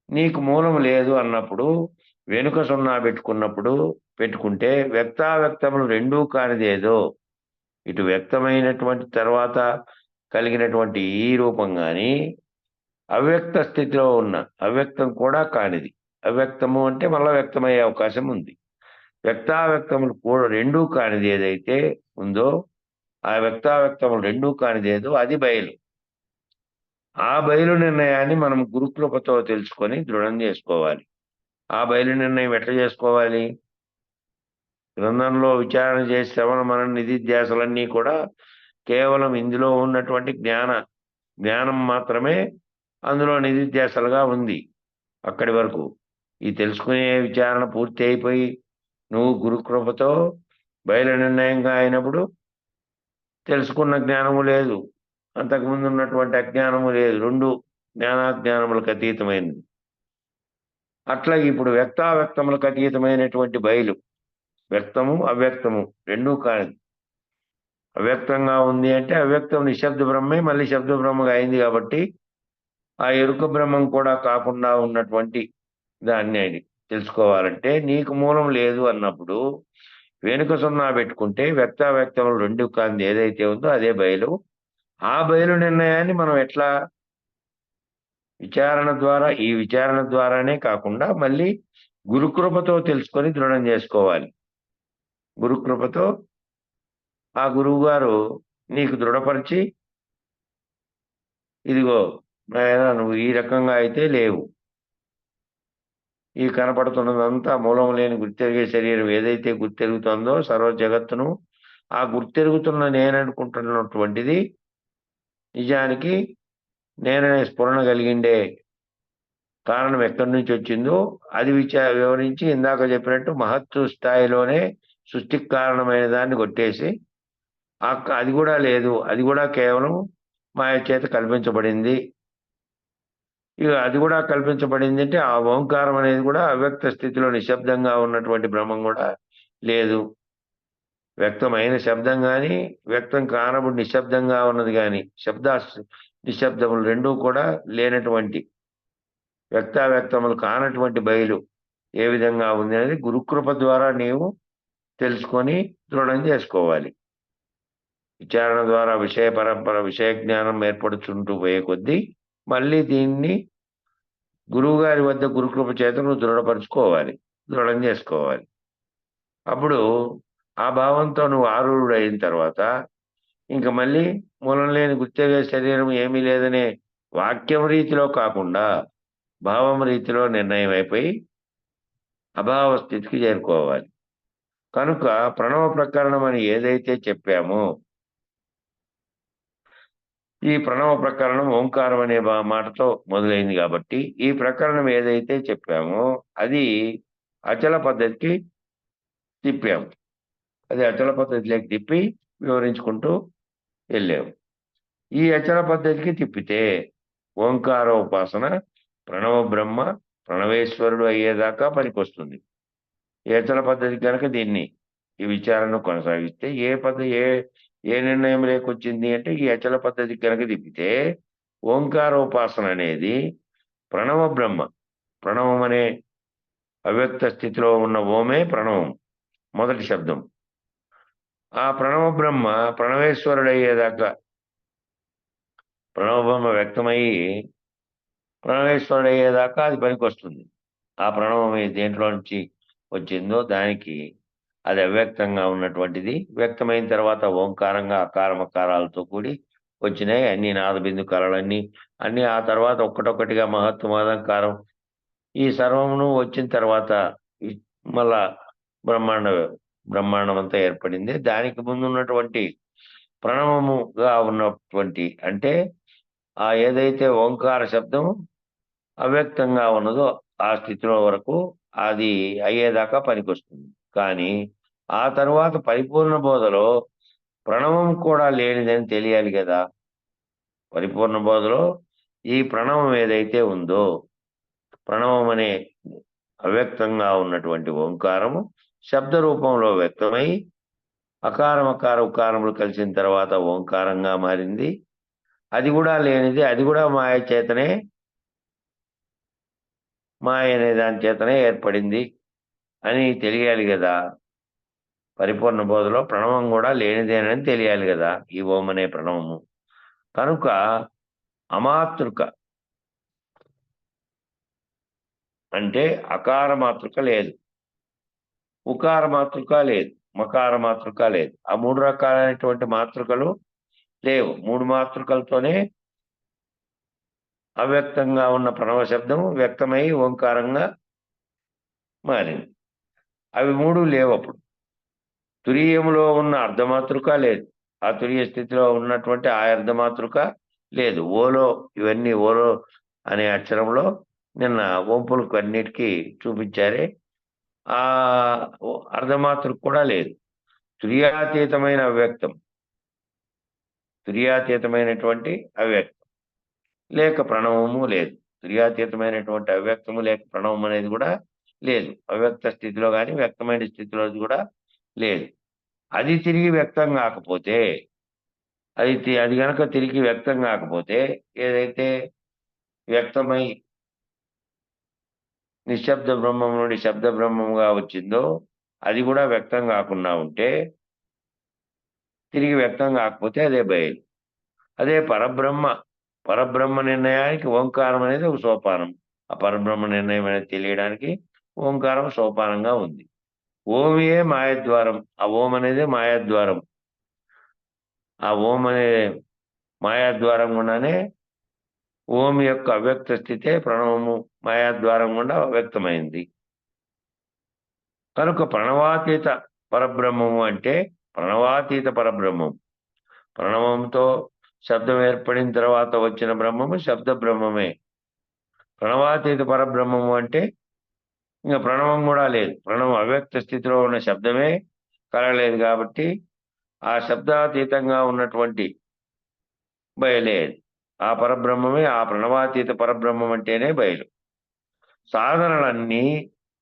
నీకు మూలం లేదు అన్నప్పుడు వెనుక సున్నా పెట్టుకుంటే వ్యక్తావ్యక్తములు రెండూ కానిదేదో, ఇటు వ్యక్తమైనటువంటి తర్వాత కలిగినటువంటి ఈ రూపం కానీ అవ్యక్త స్థితిలో ఉన్న అవ్యక్తం కూడా కానిది. అవ్యక్తము అంటే మళ్ళా వ్యక్తమయ్యే అవకాశం ఉంది. వ్యక్తావ్యక్తములు కూడా రెండూ కానిది ఏదైతే ఉందో ఆ వ్యక్తావ్యక్తములు రెండూ కానిదేదో అది బయలు. ఆ బయలు నిర్ణయాన్ని మనం గురుకృపతో తెలుసుకొని దృఢం చేసుకోవాలి. ఆ బయలు నిర్ణయం ఎట్లా చేసుకోవాలి? గ్రంథంలో విచారణ చేసి శ్రవణ మన నిధిధ్యాసలన్నీ కూడా కేవలం ఇందులో ఉన్నటువంటి జ్ఞానం మాత్రమే అందులో నిధిధ్యాసలుగా ఉంది. అక్కడి వరకు ఈ తెలుసుకునే విచారణ పూర్తి అయిపోయి నువ్వు గురుకృపతో బయలు నిర్ణయంగా అయినప్పుడు తెలుసుకున్న జ్ఞానము లేదు, అంతకుముందు ఉన్నటువంటి అజ్ఞానము లేదు, రెండు జ్ఞానాజ్ఞానములకు అతీతమైనది. అట్లా ఇప్పుడు వ్యక్తావ్యక్తములకు అతీతమైనటువంటి బయలు, వ్యక్తము అవ్యక్తము రెండూ కానిది. అవ్యక్తంగా ఉంది అంటే అవ్యక్తం నిశ్శబ్ద బ్రహ్మే మళ్ళీ శబ్ద బ్రహ్మగా అయింది కాబట్టి ఆ ఎరుక బ్రహ్మం కూడా కాకుండా ఉన్నటువంటి దాన్ని తెలుసుకోవాలంటే నీకు మూలం లేదు అన్నప్పుడు వెనుక సున్నా పెట్టుకుంటే వ్యక్తావ్యక్తములు రెండు కానిది ఏదైతే ఉందో అదే బయలు. ఆ బయలు నిర్ణయాన్ని మనం ఎట్లా ఈ విచారణ ద్వారానే కాకుండా మళ్ళీ గురుకృపతో తెలుసుకొని దృఢం చేసుకోవాలి. గురుకృపతో ఆ గురువు గారు నీకు దృఢపరిచి ఇదిగో నాయనా నువ్వు ఈ రకంగా అయితే లేవు, ఈ కనపడుతున్నదంతా మూలం లేని గుర్తెరిగే శరీరం ఏదైతే గుర్తెరుగుతుందో సర్వ జగత్తును ఆ గుర్తెరుగుతున్న నేననుకుంటున్నటువంటిది నిజానికి నేననే స్ఫురణ కలిగిండే కారణం ఎక్కడి నుంచి వచ్చిందో అది వివరించి ఇందాక చెప్పినట్టు మహత్తు స్థాయిలోనే సృష్టికి కారణమైన దాన్ని కొట్టేసి అది కూడా లేదు, అది కూడా కేవలం మాయ చేత కల్పించబడింది. ఇక అది కూడా కల్పించబడింది అంటే ఆ ఓంకారం అనేది కూడా అవ్యక్త స్థితిలో నిశ్శబ్దంగా ఉన్నటువంటి బ్రహ్మం కూడా లేదు. వ్యక్తమైన శబ్దం కానీ వ్యక్తం కానప్పుడు నిశ్శబ్దంగా ఉన్నది కానీ నిశ్శబ్దములు రెండూ కూడా లేనటువంటి వ్యక్తావ్యక్తములు కానటువంటి బయలు ఏ విధంగా ఉంది అనేది గురుకృప ద్వారా నీవు తెలుసుకొని దృఢం చేసుకోవాలి. విచారణ ద్వారా విషయ జ్ఞానం ఏర్పడుతుంటూ పోయే కొద్దీ మళ్ళీ దీన్ని గురువు గారి వద్ద గురుకృప చేత నువ్వు దృఢం చేసుకోవాలి. అప్పుడు ఆ భావంతో నువ్వు ఆరూఢుడు అయిన తర్వాత ఇంకా మళ్ళీ మూలం లేని గుర్తెరిగే శరీరం ఏమీ లేదనే వాక్యం రీతిలో కాకుండా భావం రీతిలో నిర్ణయం అయిపోయి అభావ స్థితికి చేరుకోవాలి. కనుక ప్రణవ ప్రకరణం అని ఏదైతే చెప్పామో ఈ ప్రణవ ప్రకరణం ఓంకారం అనే మాటతో మొదలైంది కాబట్టి ఈ ప్రకరణం ఏదైతే చెప్పామో అది అచల పద్ధతికి తిప్పాము. అది అచల పద్ధతిలోకి తిప్పి వివరించుకుంటూ వెళ్ళాము. ఈ అచల పద్ధతికి తిప్పితే ఓంకార ఉపాసన ప్రణవ బ్రహ్మ ప్రణవేశ్వరుడు అయ్యేదాకా పనికొస్తుంది. ఈ అచల పద్ధతి కనుక ఈ విచారణ కొనసాగిస్తే ఏ నిర్ణయం లేకొచ్చింది అంటే ఈ అచల పద్ధతి కనుక తిప్పితే ఓంకార ఉపాసన అనేది ప్రణవ బ్రహ్మ, ప్రణవం అనే అవ్యక్త స్థితిలో ఉన్న ఓమే ప్రణవం మొదటి శబ్దం. ఆ ప్రణవ బ్రహ్మ ప్రణవేశ్వరుడు అయ్యేదాకా ప్రణవ బ్రహ్మ వ్యక్తమయ్యి ప్రణవేశ్వరుడు అయ్యేదాకా అది పనికొస్తుంది. ఆ ప్రణవం దేంట్లో నుంచి వచ్చిందో దానికి అది అవ్యక్తంగా ఉన్నటువంటిది వ్యక్తమైన తర్వాత ఓంకారంగా అకారమకారాలతో కూడి వచ్చినాయి అన్ని నాదబిందు కళలన్నీ అన్ని. ఆ తర్వాత ఒక్కటొక్కటిగా మహత్వమాదంకారం ఈ సర్వమును వచ్చిన తర్వాత మళ్ళా బ్రహ్మాండం అంతా ఏర్పడింది. దానికి ముందు ఉన్నటువంటి ప్రణవముగా ఉన్నటువంటి అంటే ఆ ఏదైతే ఓంకార శబ్దం అవ్యక్తంగా ఉన్నదో ఆ స్థితిలో వరకు అది అయ్యేదాకా పనికొస్తుంది. కానీ ఆ తరువాత పరిపూర్ణ బోధలో ప్రణవం కూడా లేనిదని తెలియాలి కదా. పరిపూర్ణ బోధలో ఈ ప్రణవం ఏదైతే ఉందో, ప్రణవం అనే అవ్యక్తంగా ఉన్నటువంటి ఓంకారము శబ్ద రూపంలో వ్యక్తమై అకారం అకార ఉకారములు కలిసిన తర్వాత ఓంకారంగా మారింది. అది కూడా లేనిది, అది కూడా మాయ చేతనే, మాయ అనే దాని చేతనే ఏర్పడింది అని తెలియాలి కదా. పరిపూర్ణ బోధలో ప్రణవం కూడా లేనిదేనని తెలియాలి కదా ఈ ఓం అనే ప్రణవము. కనుక అమాతృక అంటే అకార మాతృక లేదు, ఉకార మాతృక లేదు, మకార మాతృక లేదు. ఆ 3 రకాలైనటువంటి మాతృకలు లేవు. 3 మాతృకలతోనే అవ్యక్తంగా ఉన్న ప్రణవ శబ్దం వ్యక్తమై ఓంకారంగా మారింది. అవి 3 లేవు అప్పుడు. తురీయములో ఉన్న అర్ధమాతృక లేదు, ఆ తురీయ స్థితిలో ఉన్నటువంటి ఆ అర్ధమాతృక లేదు. ఓలో ఇవన్నీ ఓలో అనే అక్షరంలో నిన్న వంపులకు అన్నిటికీ చూపించారే, ఆ అర్ధమాతృక కూడా లేదు. తుర్యాతీతమైన అవ్యక్తం, తుర్యాతీతమైనటువంటి అవ్యక్తం లేక ప్రణవము లేదు. తుర్యాతీతమైనటువంటి అవ్యక్తము లేక ప్రణవం అనేది కూడా లేదు. అవ్యక్త స్థితిలో కానీ వ్యక్తమైన స్థితిలో కూడా లేదు. అది తిరిగి వ్యక్తం కాకపోతే, అది గనక తిరిగి వ్యక్తం కాకపోతే, ఏదైతే వ్యక్తమై నిశ్శబ్ద బ్రహ్మం నుండి శబ్ద బ్రహ్మముగా వచ్చిందో అది కూడా వ్యక్తం కాకుండా ఉంటే, తిరిగి వ్యక్తం కాకపోతే అదే బయలు. అదే పరబ్రహ్మ నిర్ణయానికి ఓంకారం అనేది ఒక సోపానం. ఆ పరబ్రహ్మ నిర్ణయం అనేది తెలియడానికి ఓంకారం సోపానంగా ఉంది. ఓమియే మాయాద్వారం, ఆ ఓం అనేది మాయాద్వారం. ఆ ఓం అనే మాయాద్వారం గుండానే ఓం యొక్క అవ్యక్త స్థితే ప్రణవము మాయాద్వారం గుండా వ్యక్తమైంది. కనుక ప్రణవాతీత పరబ్రహ్మము అంటే ప్రణవాతీత పరబ్రహ్మం. ప్రణవంతో శబ్దం ఏర్పడిన తర్వాత వచ్చిన బ్రహ్మము శబ్ద బ్రహ్మమే. ప్రణవాతీత పరబ్రహ్మము అంటే ఇంకా ప్రణవం కూడా లేదు. ప్రణవం అవ్యక్త స్థితిలో ఉన్న శబ్దమే కలగలేదు కాబట్టి ఆ శబ్దాతీతంగా ఉన్నటువంటి బయలే. ఆ పరబ్రహ్మమే, ఆ ప్రణవాతీత పరబ్రహ్మం అంటేనే బయలు. సాధనలన్నీ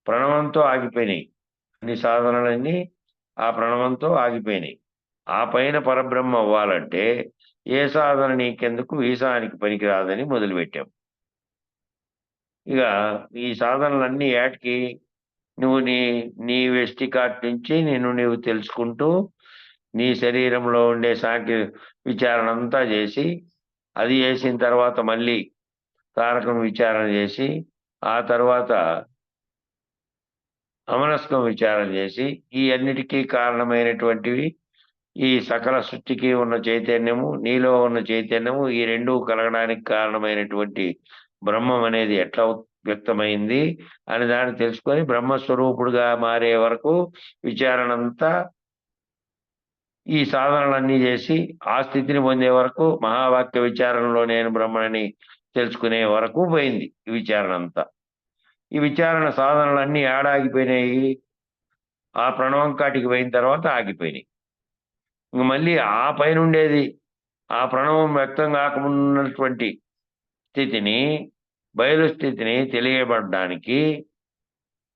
ప్రణవంతో ఆగిపోయినాయి. అన్ని సాధనలన్నీ ఆ ప్రణవంతో ఆగిపోయినాయి. ఆ పైన పరబ్రహ్మ అవ్వాలంటే ఏ సాధన నీకెందుకు, వీసానికి పనికిరాదని మొదలుపెట్టాం. ఇక ఈ సాధనలన్నీ ఏటికి, నువ్వు నీ నీ వెస్టికాట్ నుంచి నిన్ను నీవు తెలుసుకుంటూ నీ శరీరంలో ఉండే సాంఖ్య విచారణ అంతా చేసి, అది చేసిన తర్వాత మళ్ళీ తారకం విచారణ చేసి, ఆ తర్వాత అమనస్కం విచారణ చేసి, ఈ అన్నిటికీ కారణమైనటువంటివి ఈ సకల సృష్టికి ఉన్న చైతన్యము, నీలో ఉన్న చైతన్యము, ఈ రెండు కలగడానికి కారణమైనటువంటి బ్రహ్మం అనేది ఎట్లా వ్యక్తమైంది అని దాన్ని తెలుసుకొని బ్రహ్మస్వరూపుడుగా మారే వరకు విచారణ అంతా, ఈ సాధనలన్నీ చేసి ఆ స్థితిని పొందే వరకు, మహావాక్య విచారణలో నేను బ్రహ్మని తెలుసుకునే వరకు పోయింది ఈ విచారణ అంతా. ఈ విచారణ సాధనలన్నీ ఆడాగిపోయినాయి. ఆ ప్రణవం కాటికి పోయిన తర్వాత ఆగిపోయినాయి. ఇంక మళ్ళీ ఆ పైన ఉండేది, ఆ ప్రణవం వ్యక్తం కాకమున్నటువంటి స్థితిని, బయలు స్థితిని తెలియబడడానికి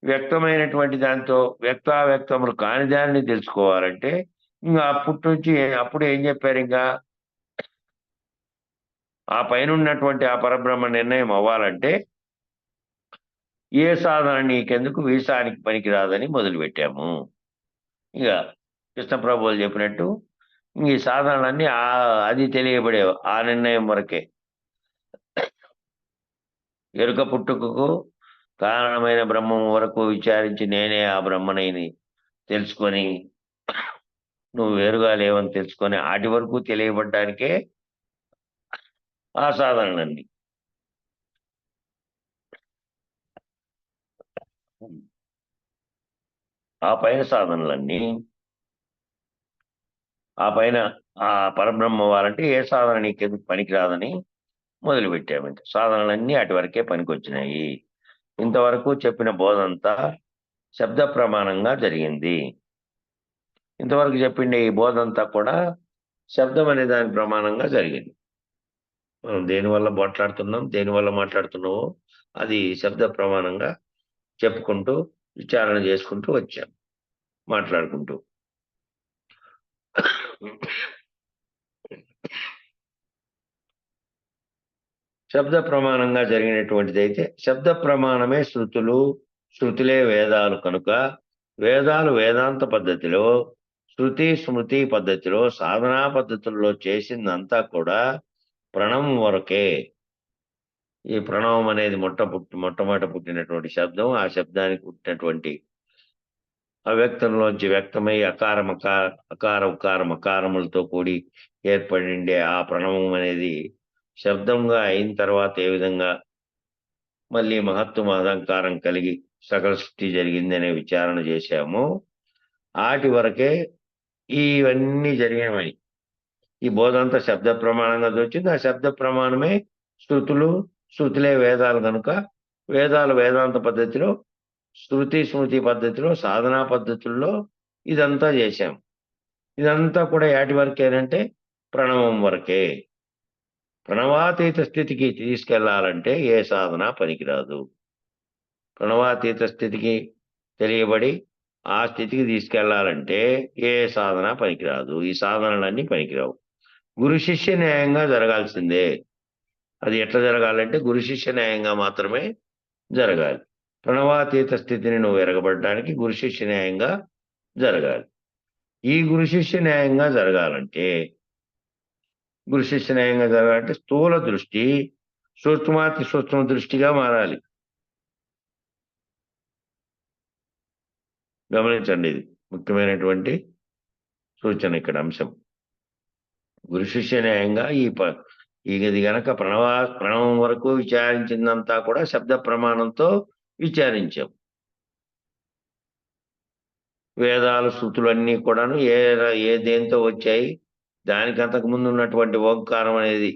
వ్యక్తమైనటువంటి దాంతో వ్యక్తావ్యక్తములు కాని దానిని తెలుసుకోవాలంటే ఇంకా అప్పటి నుంచి అప్పుడు ఏం చెప్పారు, ఇంకా ఆ పైన ఉన్నటువంటి ఆ పరబ్రహ్మ నిర్ణయం అవ్వాలంటే ఏ సాధన నీకెందుకు, వీసానికి పనికిరాదని మొదలుపెట్టాము. ఇక కృష్ణప్రభువులు చెప్పినట్టు ఈ సాధనలన్నీ అది తెలియబడే ఆ నిర్ణయం వరకే. ఎరుక పుట్టుకకు కారణమైన బ్రహ్మం వరకు విచారించి నేనే ఆ బ్రహ్మనైని తెలుసుకొని, నువ్వు వేరుగా లేవని తెలుసుకొని ఆటి వరకు తెలియబడ్డానికే ఆ సాధనలన్నీ. ఆ పైన సాధనలన్నీ, ఆ పైన ఆ పరబ్రహ్మ అవ్వాలంటే ఏ సాధన నీకెందుకు పనికిరాదని మొదలుపెట్టామంటే సాధనలన్నీ అటు వరకే పనికొచ్చినాయి. ఇంతవరకు చెప్పిన బోధంతా శబ్ద ప్రమాణంగా జరిగింది. ఇంతవరకు చెప్పిండే ఈ బోధంతా కూడా శబ్దం అనే దాని ప్రమాణంగా జరిగింది. మనం దేనివల్ల మాట్లాడుతున్నాం, దేనివల్ల మాట్లాడుతున్నామో అది శబ్ద ప్రమాణంగా చెప్పుకుంటూ విచారణ చేసుకుంటూ వచ్చాం, మాట్లాడుకుంటూ. శబ్ద ప్రమాణంగా జరిగినటువంటిది అయితే శబ్ద ప్రమాణమే శృతులు, శృతులే వేదాలు కనుక వేదాలు వేదాంత పద్ధతిలో, శృతి స్మృతి పద్ధతిలో, సాధనా పద్ధతుల్లో చేసిందంతా కూడా ప్రణవం వరకే. ఈ ప్రణవం అనేది మొట్టమొదట పుట్టినటువంటి శబ్దం. ఆ శబ్దానికి పుట్టినటువంటి అవ్యక్తంలోంచి వ్యక్తమై అకార ఉకార మకారములతో కూడి ఏర్పడిండే ఆ ప్రణవం అనేది శబ్దంగా అయిన తర్వాత ఏ విధంగా మళ్ళీ మహత్తు మహదంకారం కలిగి సకల సృష్టి జరిగిందనే విచారణ చేశామో ఆటి వరకే ఇవన్నీ జరిగినవి. ఈ బోధంతా శబ్ద ప్రమాణంగా వచ్చింది. ఆ శబ్ద ప్రమాణమే శృతులు, శృతులే వేదాలు కనుక వేదాలు వేదాంత పద్ధతిలో, శృతి స్మృతి పద్ధతిలో, సాధనా పద్ధతుల్లో ఇదంతా చేశాం. ఇదంతా కూడా యాటి వరకేనంటే ప్రణవం వరకే. ప్రణవాతీత స్థితికి తీసుకెళ్లాలంటే ఏ సాధన పనికిరాదు. ప్రణవాతీత స్థితికి తెలియబడి ఆ స్థితికి తీసుకెళ్లాలంటే ఏ సాధన పనికిరాదు. ఈ సాధనలన్నీ పనికిరావు. గురు శిష్య న్యాయంగా జరగాల్సిందే. అది ఎట్లా జరగాలంటే గురు శిష్య న్యాయంగా మాత్రమే జరగాలి. ప్రణవాతీత స్థితిని నువ్వు ఎరగబడడానికి గురు శిష్య న్యాయంగా జరగాలి. ఈ గురు శిష్య న్యాయంగా జరగాలంటే స్థూల దృష్టి సూక్ష్మాతి సూక్ష్మ దృష్టిగా మారాలి. గమనించండి, ఇది ముఖ్యమైనటువంటి సూచన ఇక్కడ అంశం. గురు శిష్య న్యాయంగా ఇది గనక ప్రణవం వరకు విచారించిందంతా కూడా శబ్ద ప్రమాణంతో విచారించాం. వేదాలు శృతులన్నీ కూడాను ఏ దేంతో వచ్చాయి, దానికి అంతకు ముందు ఉన్నటువంటి ఓంకారం అనేది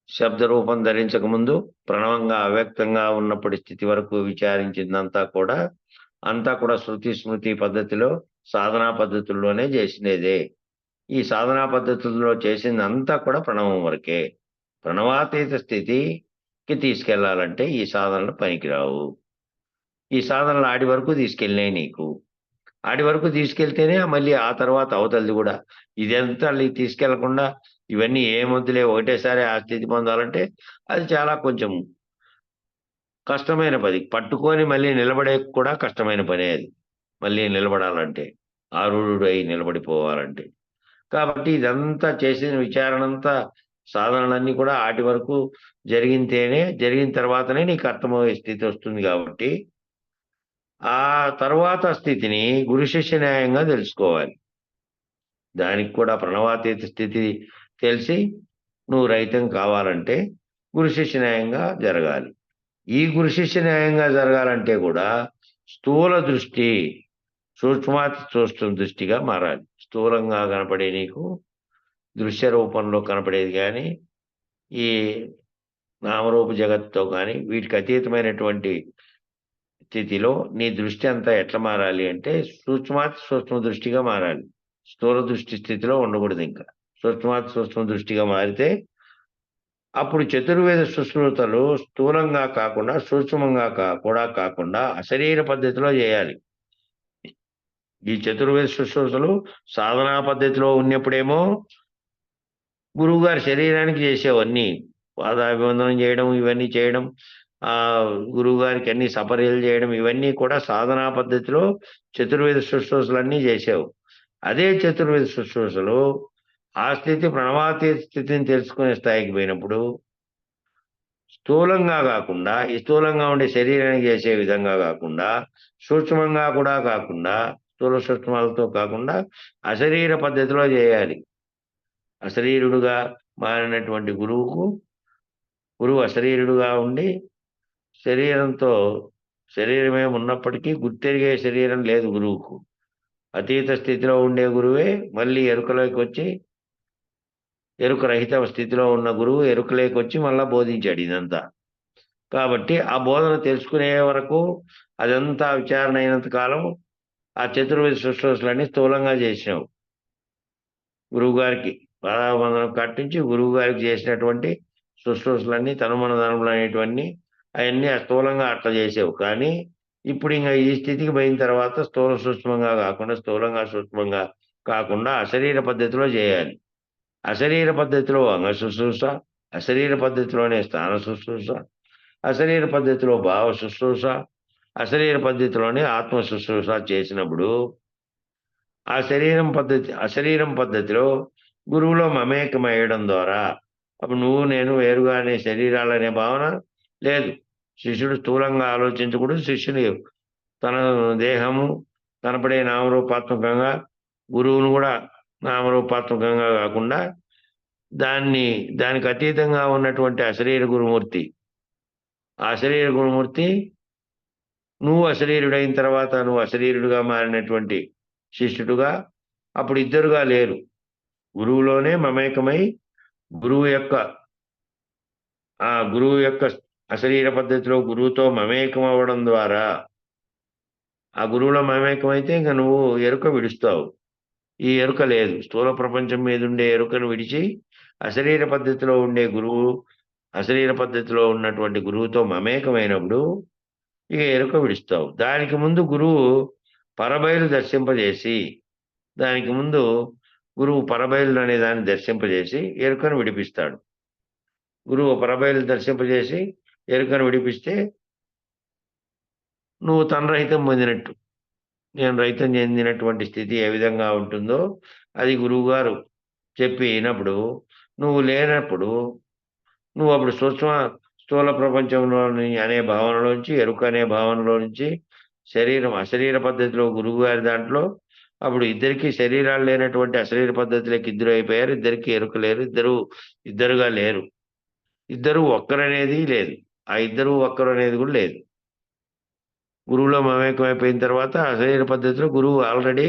శబ్ద రూపం ధరించక ముందు ప్రణవంగా అవ్యక్తంగా ఉన్నప్పటి స్థితి వరకు విచారించిందంతా కూడా శృతి స్మృతి పద్ధతిలో, సాధనా పద్ధతుల్లోనే చేసినదే. ఈ సాధనా పద్ధతుల్లో చేసిందంతా కూడా ప్రణవం వరకే. ప్రణవాతీత స్థితికి తీసుకెళ్లాలంటే ఈ సాధనలు పనికిరావు. ఈ సాధనలు ఆడి వరకు తీసుకెళ్ళినాయి నీకు. ఆడి వరకు తీసుకెళ్తేనే మళ్ళీ ఆ తర్వాత అవతలది కూడా ఇదంతా తీసుకెళ్లకుండా ఇవన్నీ ఏమొద్దులే ఒకటేసారి ఆ స్థితి పొందాలంటే అది చాలా కొంచెం కష్టమైన పని. పట్టుకొని మళ్ళీ నిలబడే కూడా కష్టమైన పనే అది. మళ్ళీ నిలబడాలంటే, ఆరుడై నిలబడిపోవాలంటే. కాబట్టి ఇదంతా చేసిన విచారణ అంతా సాధనలన్నీ కూడా ఆటి వరకు జరిగిన తర్వాతనే నీకు అర్థమయ్యే స్థితి వస్తుంది. కాబట్టి ఆ తర్వాత స్థితిని గురు శిష్య న్యాయంగా తెలుసుకోవాలి. దానికి కూడా ప్రణవాతీత స్థితి తెలిసి నువ్వు రహితం కావాలంటే గురు శిష్య న్యాయంగా జరగాలి. ఈ గురు శిష్య న్యాయంగా జరగాలంటే కూడా స్థూల దృష్టి సూక్ష్మాతి సూక్ష్మ దృష్టిగా మారాలి. స్థూలంగా కనపడే నీకు దృశ్య రూపంలో కనపడేది కానీ ఈ నామరూప జగత్తుతో కానీ వీటికి అతీతమైనటువంటి స్థితిలో నీ దృష్టి అంతా ఎట్లా మారాలి అంటే సూక్ష్మాతి సూక్ష్మ దృష్టిగా మారాలి. స్థూల దృష్టి స్థితిలో ఉండకూడదు. ఇంకా సూక్ష్మాతి సూక్ష్మ దృష్టిగా మారితే అప్పుడు చతుర్వేద సుశ్రుతలు స్థూలంగా కాకుండా సూక్ష్మంగా కూడా కాకుండా అశరీర పద్ధతిలో చేయాలి. ఈ చతుర్వేద సుశ్రుతలు సాధనా పద్ధతిలో ఉన్నప్పుడేమో గురువు గారి శరీరానికి చేసేవన్నీ పాదాభివందనం చేయడం, ఇవన్నీ చేయడం, గురువు గారికి అన్ని సపర్యలు చేయడం, ఇవన్నీ కూడా సాధనా పద్ధతిలో చతుర్వేద శుశ్రూషలన్నీ చేసావు. అదే చతుర్వేద శుశ్రూషలు ఆ స్థితి ప్రణవాతీత స్థితిని తెలుసుకునే స్థాయికి పోయినప్పుడు స్థూలంగా కాకుండా ఈ స్థూలంగా ఉండే శరీరానికి చేసే విధంగా కాకుండా సూక్ష్మంగా కూడా కాకుండా స్థూల సూక్ష్మాలతో కాకుండా అశరీర పద్ధతిలో చేయాలి. అశరీరుడుగా మారినటువంటి గురువు అశరీరుడుగా ఉండి శరీరమే ఉన్నప్పటికీ గుర్తెరిగే శరీరం లేదు గురువుకు. అతీత స్థితిలో ఉండే గురువే మళ్ళీ ఎరుకలోకి వచ్చి ఎరుక రహిత స్థితిలో ఉన్న గురువు ఎరుకలేకొచ్చి మళ్ళా బోధించాడు ఇదంతా. కాబట్టి ఆ బోధన తెలుసుకునే వరకు అదంతా విచారణ అయినంత కాలం ఆ చతుర్వేద శుశ్రూషలన్నీ స్థూలంగా చేసినావు. గురువు గారికి పాదాబంధనం కట్టించి గురువు గారికి చేసినటువంటి శుశ్రూషలన్నీ తనుమనదనములు అనేటివన్నీ అవన్నీ స్థూలంగా అట్లా చేసావు. కానీ ఇప్పుడు ఇంకా ఈ స్థితికి పోయిన తర్వాత స్థూల సూక్ష్మంగా కాకుండా స్థూలంగా సూక్ష్మంగా కాకుండా అశరీర పద్ధతిలో చేయాలి. అశరీర పద్ధతిలో అంగ శుశ్రూష, అశరీర పద్ధతిలోనే స్థాన శుశ్రూష, అశరీర పద్ధతిలో భావ శుశ్రూష, అశరీర పద్ధతిలోనే ఆత్మ శుశ్రూష చేసినప్పుడు ఆ అశరీరం పద్ధతిలో గురువులో మమేకమయ్యడం ద్వారా అప్పుడు నువ్వు నేను వేరుగా అనే శరీరాలనే భావన లేదు. శిష్యుడు స్థూలంగా ఆలోచించకూడదు. శిష్యుని తన దేహము కనపడే నామరూపాత్మకంగా, గురువును కూడా నామరూపాత్మకంగా కాకుండా దానికి అతీతంగా ఉన్నటువంటి అశరీర గురుమూర్తి, ఆ అశరీర గురుమూర్తి నువ్వు అశరీరుడైన తర్వాత నువ్వు అశరీరుడుగా మారినటువంటి శిష్యుడుగా అప్పుడు ఇద్దరుగా లేరు. గురువులోనే మమేకమై గురువు యొక్క అశరీర పద్ధతిలో గురువుతో మమేకం అవ్వడం ద్వారా ఆ గురువులో మమేకమైతే ఇంకా నువ్వు ఎరుక విడుస్తావు. ఈ ఎరుక లేదు. స్థూల ప్రపంచం మీద ఉండే ఎరుకను విడిచి అశరీర పద్ధతిలో ఉండే గురువు, అశరీర పద్ధతిలో ఉన్నటువంటి గురువుతో మమేకమైనప్పుడు ఇక ఎరుక విడుస్తావు. దానికి ముందు గురువు పరబయలు దర్శింపజేసి పరబయలు అనే దాన్ని దర్శింపజేసి ఎరుకను విడిపిస్తాడు. గురువు పరబయలు దర్శింపజేసి ఎరుకను విడిపిస్తే నువ్వు తన రహితం పొందినట్టు. నేను రహితం చెందినటువంటి స్థితి ఏ విధంగా ఉంటుందో అది గురువు గారు చెప్పినప్పుడు నువ్వు లేనప్పుడు నువ్వు అప్పుడు స్థూల ప్రపంచంలోని అనే భావనలోంచి ఎరుక అనే భావనలో నుంచి అశరీర పద్ధతిలో గురువు గారి దాంట్లో అప్పుడు ఇద్దరికి శరీరాలు లేనటువంటి అశరీర పద్ధతిలోకి ఇద్దరు అయిపోయారు. ఇద్దరికి ఎరుక లేరు. ఇద్దరుగా లేరు. ఇద్దరు ఒక్కరనేది లేదు. ఆ ఇద్దరు ఒక్కరు అనేది కూడా లేదు. గురువులో మమేకమైపోయిన తర్వాత అశరీర పద్ధతిలో గురువు ఆల్రెడీ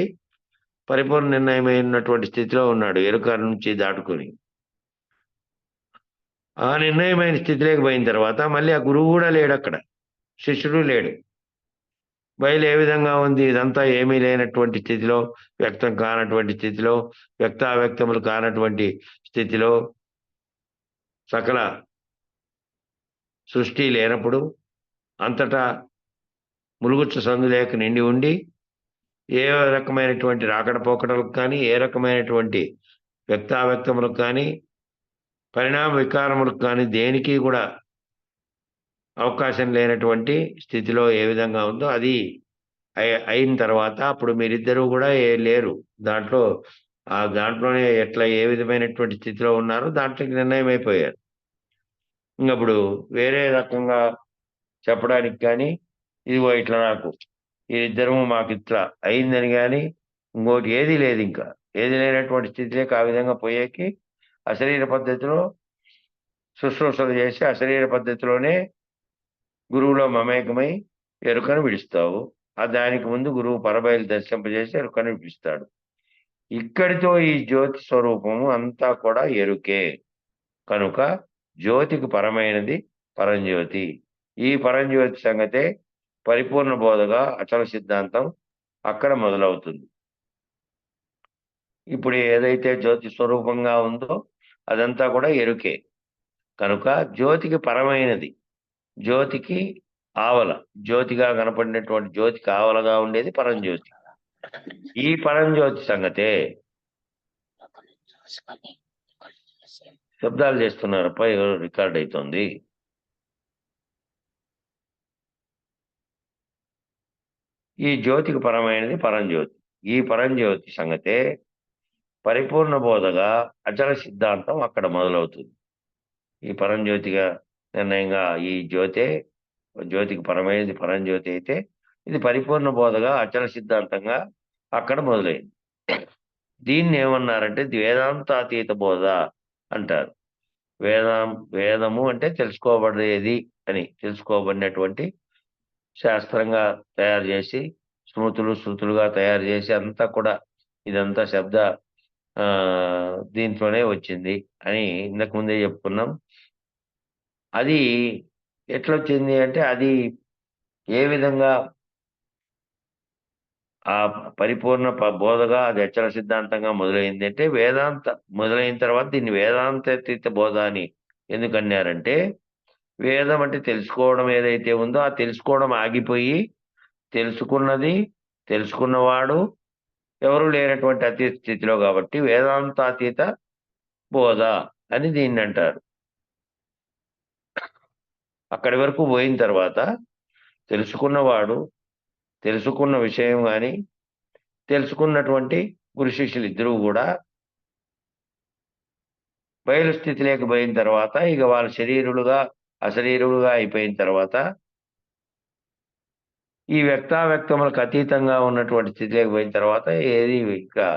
పరిపూర్ణ నిర్ణయమైనటువంటి స్థితిలో ఉన్నాడు, ఎరుక నుంచి దాటుకొని. ఆ నిర్ణయమైన స్థితిలోకి పోయిన తర్వాత మళ్ళీ ఆ గురువు కూడా లేడు, అక్కడ శిష్యుడు లేడు. బయలు ఏ విధంగా ఉంది? ఇదంతా ఏమీ లేనటువంటి స్థితిలో, వ్యక్తం కానటువంటి స్థితిలో, వ్యక్తావ్యక్తములు కానటువంటి స్థితిలో, సకల సృష్టి లేనప్పుడు అంతటా ములుగుచ్చ సందు లేక నిండి ఉండి ఏ రకమైనటువంటి రాకడ పోకడలకు కానీ, ఏ రకమైనటువంటి వ్యక్తావ్యక్తములకు కానీ, పరిణామ వికారములకు కానీ దేనికి కూడా అవకాశం లేనటువంటి స్థితిలో ఏ విధంగా ఉందో అది అయిన తర్వాత అప్పుడు మీరిద్దరూ కూడా లేరు దాంట్లోనే ఎట్లా ఏ విధమైనటువంటి స్థితిలో ఉన్నారో దాంట్లోకి నిర్ణయం అయిపోయారు. ఇంకప్పుడు వేరే రకంగా చెప్పడానికి కానీ ఇదిగో ఇట్లా నాకు ఇద్దరము మాకు ఇట్లా అయిందని కానీ ఇంకోటి ఏది లేదు. ఇంకా ఏది లేనటువంటి స్థితిలోకి ఆ విధంగా పోయేకి అశరీర పద్ధతిలో శుశ్రూషలు చేసి అశరీర పద్ధతిలోనే గురువులో మమేకమై ఎరుకను విడుస్తావు. దానికి ముందు గురువు పరబయలు దర్శింపజేసి ఎరుకను విడిపిస్తాడు. ఇక్కడితో ఈ జ్యోతి స్వరూపము అంతా కూడా ఎరుకే. కనుక జ్యోతికి పరమైనది పరంజ్యోతి. ఈ పరంజ్యోతి సంగతే పరిపూర్ణ బోధగా అచల సిద్ధాంతం అక్కడ మొదలవుతుంది. ఇప్పుడు ఏదైతే జ్యోతి స్వరూపంగా ఉందో అదంతా కూడా ఎరుకే. కనుక జ్యోతికి పరమైనది, జ్యోతికి ఆవల, జ్యోతిగా కనపడినటువంటి జ్యోతికి ఆవలగా ఉండేది పరంజ్యోతి. ఈ పరంజ్యోతి సంగతే శబ్దాలు చేస్తున్నారప్ప, రికార్డ్ అవుతుంది. ఈ జ్యోతికి పరమైనది పరంజ్యోతి. ఈ పరంజ్యోతి సంగతే పరిపూర్ణ బోధగా అచల సిద్ధాంతం అక్కడ మొదలవుతుంది. ఈ పరంజ్యోతిగా నిర్ణయంగా ఈ జ్యోతికి పరమైనది పరంజ్యోతి అయితే ఇది పరిపూర్ణ బోధగా అచల సిద్ధాంతంగా అక్కడ మొదలైంది. దీన్ని ఏమన్నారంటే వేదాంతాతీత బోధ అంటారు. వేదము అంటే తెలుసుకోబడేది అని, తెలుసుకోబడినటువంటి శాస్త్రంగా తయారు చేసి స్మృతులుగా తయారు చేసి అంతా కూడా ఇదంతా శబ్ద దీంట్లోనే వచ్చింది అని ఇంతకు ముందే చెప్పుకున్నాం. అది ఎట్లొచ్చింది అంటే అది ఏ విధంగా ఆ పరిపూర్ణ బోధగా అది అచల సిద్ధాంతంగా మొదలైంది అంటే మొదలైన తర్వాత దీన్ని వేదాంతతీత బోధ అని ఎందుకన్నారంటే వేదం అంటే తెలుసుకోవడం ఏదైతే ఉందో ఆ తెలుసుకోవడం ఆగిపోయి తెలుసుకున్నది తెలుసుకున్నవాడు ఎవరు లేనటువంటి అతీత స్థితిలో కాబట్టి వేదాంతాతీత బోధ అని దీన్ని అంటారు. అక్కడి వరకు పోయిన తర్వాత తెలుసుకున్నవాడు తెలుసుకున్న విషయం కానీ తెలుసుకున్నటువంటి గురు శిష్యులు ఇద్దరూ కూడా బయలు స్థితిలోకి పోయిన తర్వాత ఇక వాళ్ళ శరీరులుగా అశరీరులుగా అయిపోయిన తర్వాత ఈ వ్యక్తావ్యక్తములకు అతీతంగా ఉన్నటువంటి స్థితిలోకి పోయిన తర్వాత ఏది ఇంకా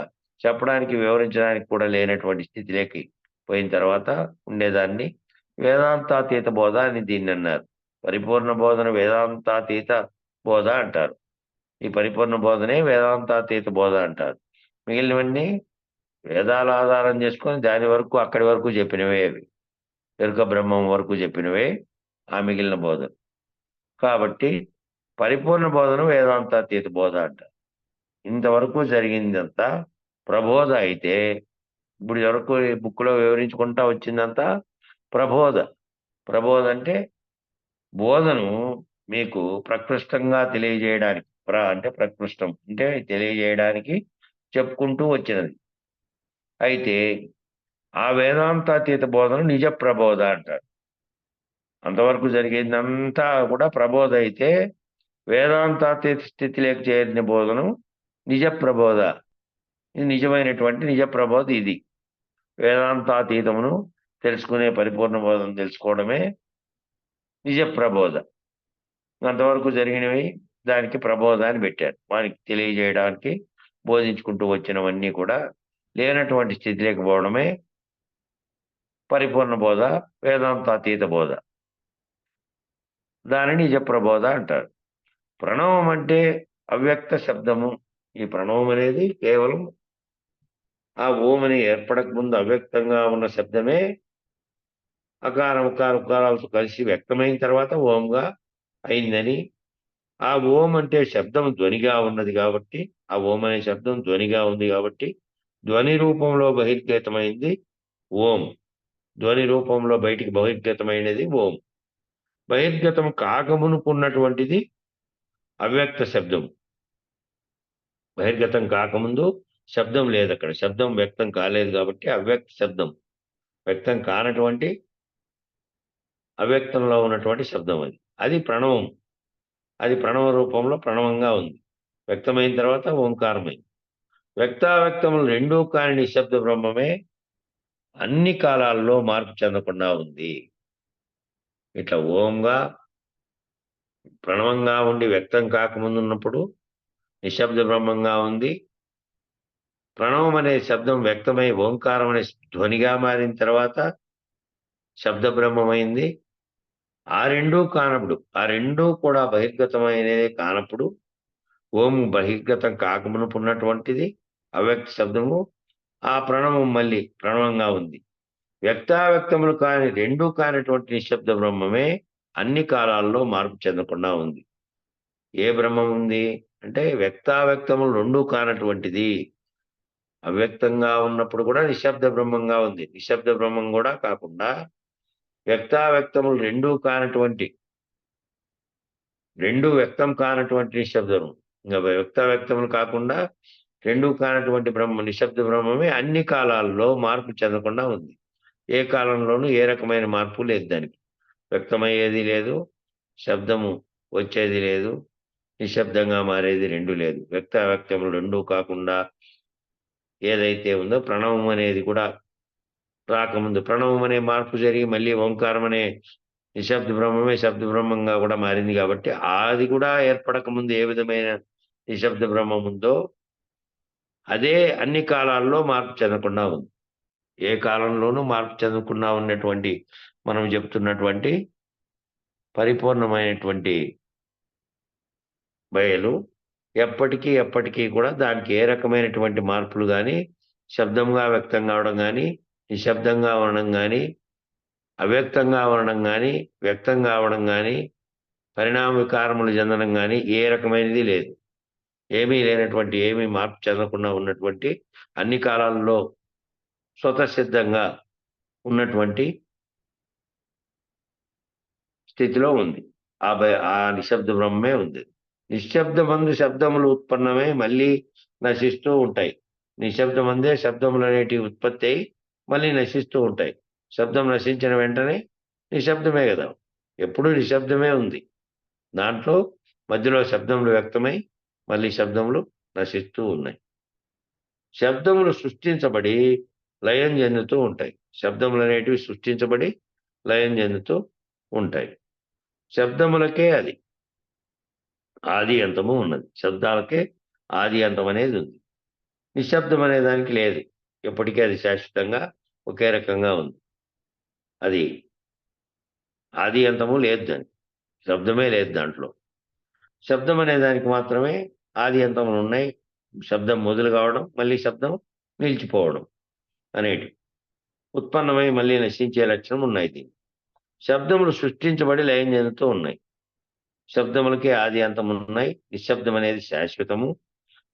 చెప్పడానికి వివరించడానికి కూడా లేనటువంటి స్థితిలోకి పోయిన తర్వాత ఉండేదాన్ని వేదాంతాతీత బోధ అని దీన్ని అన్నారు. పరిపూర్ణ బోధన వేదాంతాతీత బోధ అంటారు. ఈ పరిపూర్ణ బోధనే వేదాంతాతీత బోధ అంటారు. మిగిలినవన్నీ వేదాల ఆధారం చేసుకొని దాని వరకు అక్కడి వరకు చెప్పినవే అవి ఎరుక బ్రహ్మం వరకు చెప్పినవే ఆ మిగిలిన బోధన. కాబట్టి పరిపూర్ణ బోధన వేదాంతాతీత బోధ అంటారు. ఇంతవరకు జరిగిందంతా ప్రబోధ అయితే ఇప్పుడు వరకు బుక్లో వివరించుకుంటా వచ్చిందంతా ప్రబోధ. ప్రబోధ అంటే బోధను మీకు ప్రకృష్టంగా తెలియజేయడానికి అంటే ప్రకృష్టం అంటే తెలియజేయడానికి చెప్పుకుంటూ వచ్చినది. అయితే ఆ వేదాంతాతీత బోధను నిజ ప్రబోధ అంటారు. అంతవరకు జరిగిందంతా కూడా ప్రబోధ అయితే వేదాంతాతీత స్థితిలోకి చేరిన బోధను నిజ ప్రబోధ. ఇది నిజమైనటువంటి నిజ ప్రబోధ. ఇది వేదాంతాతీతమును తెలుసుకునే పరిపూర్ణ బోధన తెలుసుకోవడమే నిజ ప్రబోధ. అంతవరకు జరిగినవి దానికి ప్రబోధ అని పెట్టారు. వానికి తెలియజేయడానికి బోధించుకుంటూ వచ్చినవన్నీ కూడా లేనటువంటి స్థితిలోకి పోవడమే పరిపూర్ణ బోధ, వేదాంతాతీత బోధ. దానిని నిజ ప్రబోధ అంటారు. ప్రణవం అంటే అవ్యక్త శబ్దము. ఈ ప్రణవం అనేది కేవలం ఆ ఓం అని ఏర్పడక ముందు అవ్యక్తంగా ఉన్న శబ్దమే అకారం ఉకారం ఉకారాలతో కలిసి వ్యక్తమైన తర్వాత ఓంగా అయిందని, ఆ ఓం అంటే శబ్దం ధ్వనిగా ఉన్నది కాబట్టి ఆ ఓం అనే శబ్దం ధ్వనిగా ఉంది కాబట్టి ధ్వని రూపంలో బహిర్గతమైంది ఓం. ధ్వని రూపంలో బయటికి బహిర్గతమైనది ఓం. బహిర్గతం కాకమునుకున్నటువంటిది అవ్యక్త శబ్దం. బహిర్గతం కాకముందు శబ్దం లేదు, అక్కడ శబ్దం వ్యక్తం కాలేదు కాబట్టి అవ్యక్త శబ్దం. వ్యక్తం కానటువంటి అవ్యక్తంలో ఉన్నటువంటి శబ్దం అది ప్రణవం. అది ప్రణవ రూపంలో ప్రణవంగా ఉంది. వ్యక్తమైన తర్వాత ఓంకారమైంది. వ్యక్తావ్యక్తములు రెండూ కాని నిశ్శబ్ద బ్రహ్మమే అన్ని కాలాల్లో మార్పు చెందకుండా ఉంది. ఇట్లా ఓంగా ప్రణవంగా ఉండి వ్యక్తం కాకముందు ఉన్నప్పుడు నిశ్శబ్ద బ్రహ్మంగా ఉంది. ప్రణవం అనే శబ్దం వ్యక్తమై ఓంకారం అనే ధ్వనిగా మారిన తర్వాత శబ్ద బ్రహ్మమైంది. ఆ రెండూ కానప్పుడు, ఆ రెండూ కూడా బహిర్గతమైనదే కానప్పుడు ఓం బహిర్గతం కాకమునుకున్నటువంటిది అవ్యక్త శబ్దము. ఆ ప్రణవం మళ్ళీ ప్రణవంగా ఉంది. వ్యక్తావ్యక్తములు కాని రెండూ కానటువంటి నిశ్శబ్ద బ్రహ్మమే అన్ని కాలాల్లో మార్పు చెందకుండా ఉంది. ఏ బ్రహ్మం ఉంది అంటే వ్యక్తావ్యక్తములు రెండూ కానటువంటిది. అవ్యక్తంగా ఉన్నప్పుడు కూడా నిశ్శబ్ద బ్రహ్మంగా ఉంది. నిశ్శబ్ద బ్రహ్మం కూడా కాకుండా వ్యక్తావ్యక్తములు రెండూ వ్యక్తం కానటువంటి నిశ్శబ్దము. ఇంకా వ్యక్తావ్యక్తములు కాకుండా రెండూ కానటువంటి నిశ్శబ్ద బ్రహ్మమే అన్ని కాలాల్లో మార్పు చెందకుండా ఉంది. ఏ కాలంలోనూ ఏ రకమైన మార్పు లేదు దానికి. వ్యక్తమయ్యేది లేదు, శబ్దము వచ్చేది లేదు, నిశ్శబ్దంగా మారేది రెండు లేదు. వ్యక్తావ్యక్తములు రెండూ కాకుండా ఏదైతే ఉందో ప్రణవం అనేది కూడా రాకముందు ప్రణవం అనే మార్పు జరిగి మళ్ళీ ఓంకారం అనే నిశ్శబ్ద బ్రహ్మమే శబ్ద బ్రహ్మంగా కూడా మారింది కాబట్టి అది కూడా ఏర్పడక ముందు ఏ విధమైన నిశ్శబ్ద బ్రహ్మం ఉందో అదే అన్ని కాలాల్లో మార్పు చెందకుండా ఉంది. ఏ కాలంలోనూ మార్పు చెందకుండా ఉన్నటువంటి మనం చెప్తున్నటువంటి పరిపూర్ణమైనటువంటి బయలు ఎప్పటికీ కూడా దానికి ఏ రకమైనటువంటి మార్పులు కానీ శబ్దంగా వ్యక్తం కావడం కానీ, నిశ్శబ్దంగా ఉండడం కానీ, అవ్యక్తంగా ఉండడం కానీ, వ్యక్తం కావడం కానీ, పరిణామ వికారములు చెందడం కానీ ఏ రకమైనది లేదు. ఏమీ లేనటువంటి, ఏమీ మార్పు చెందకుండా ఉన్నటువంటి, అన్ని కాలాల్లో స్వతసిద్ధంగా ఉన్నటువంటి స్థితిలో ఉంది. ఆ నిశ్శబ్ద బ్రహ్మే ఉంది. నిశ్శబ్దమందు శబ్దములు ఉత్పన్నమై మళ్ళీ నశిస్తూ ఉంటాయి. నిశ్శబ్దమందే శబ్దములు అనేటివి ఉత్పత్తి అయి మళ్ళీ నశిస్తూ ఉంటాయి. శబ్దం నశించిన వెంటనే నిశ్శబ్దమే కదా, ఎప్పుడూ నిశ్శబ్దమే ఉంది. దాంట్లో మధ్యలో శబ్దములు వ్యక్తమై మళ్ళీ శబ్దములు నశిస్తూ ఉన్నాయి. శబ్దములు సృష్టించబడి లయం చెందుతూ ఉంటాయి. శబ్దములు అనేటివి సృష్టించబడి లయం చెందుతూ ఉంటాయి. శబ్దములకే అది ఆది అంతము ఉన్నది. శబ్దాలకే ఆది అంతం అనేది ఉంది. నిశ్శబ్దం అనే దానికి లేదు. ఎప్పటికీ అది శాశ్వతంగా ఒకే రకంగా ఉంది. అది ఆది అంతము లేదు దానికి. శబ్దమే లేదు దాంట్లో. శబ్దం అనే దానికి మాత్రమే ఆది అంతములు ఉన్నాయి. శబ్దం మొదలు కావడం, మళ్ళీ శబ్దం నిలిచిపోవడం అనేటి ఉత్పన్నమై మళ్ళీ నశించే లక్షణం ఉన్నాయి దీనికి. శబ్దములు సృష్టించబడి లయం చెందుతూ ఉన్నాయి. శబ్దములకే ఆది అంతం ఉన్నాయి. నిశ్శబ్దం అనేది శాశ్వతము.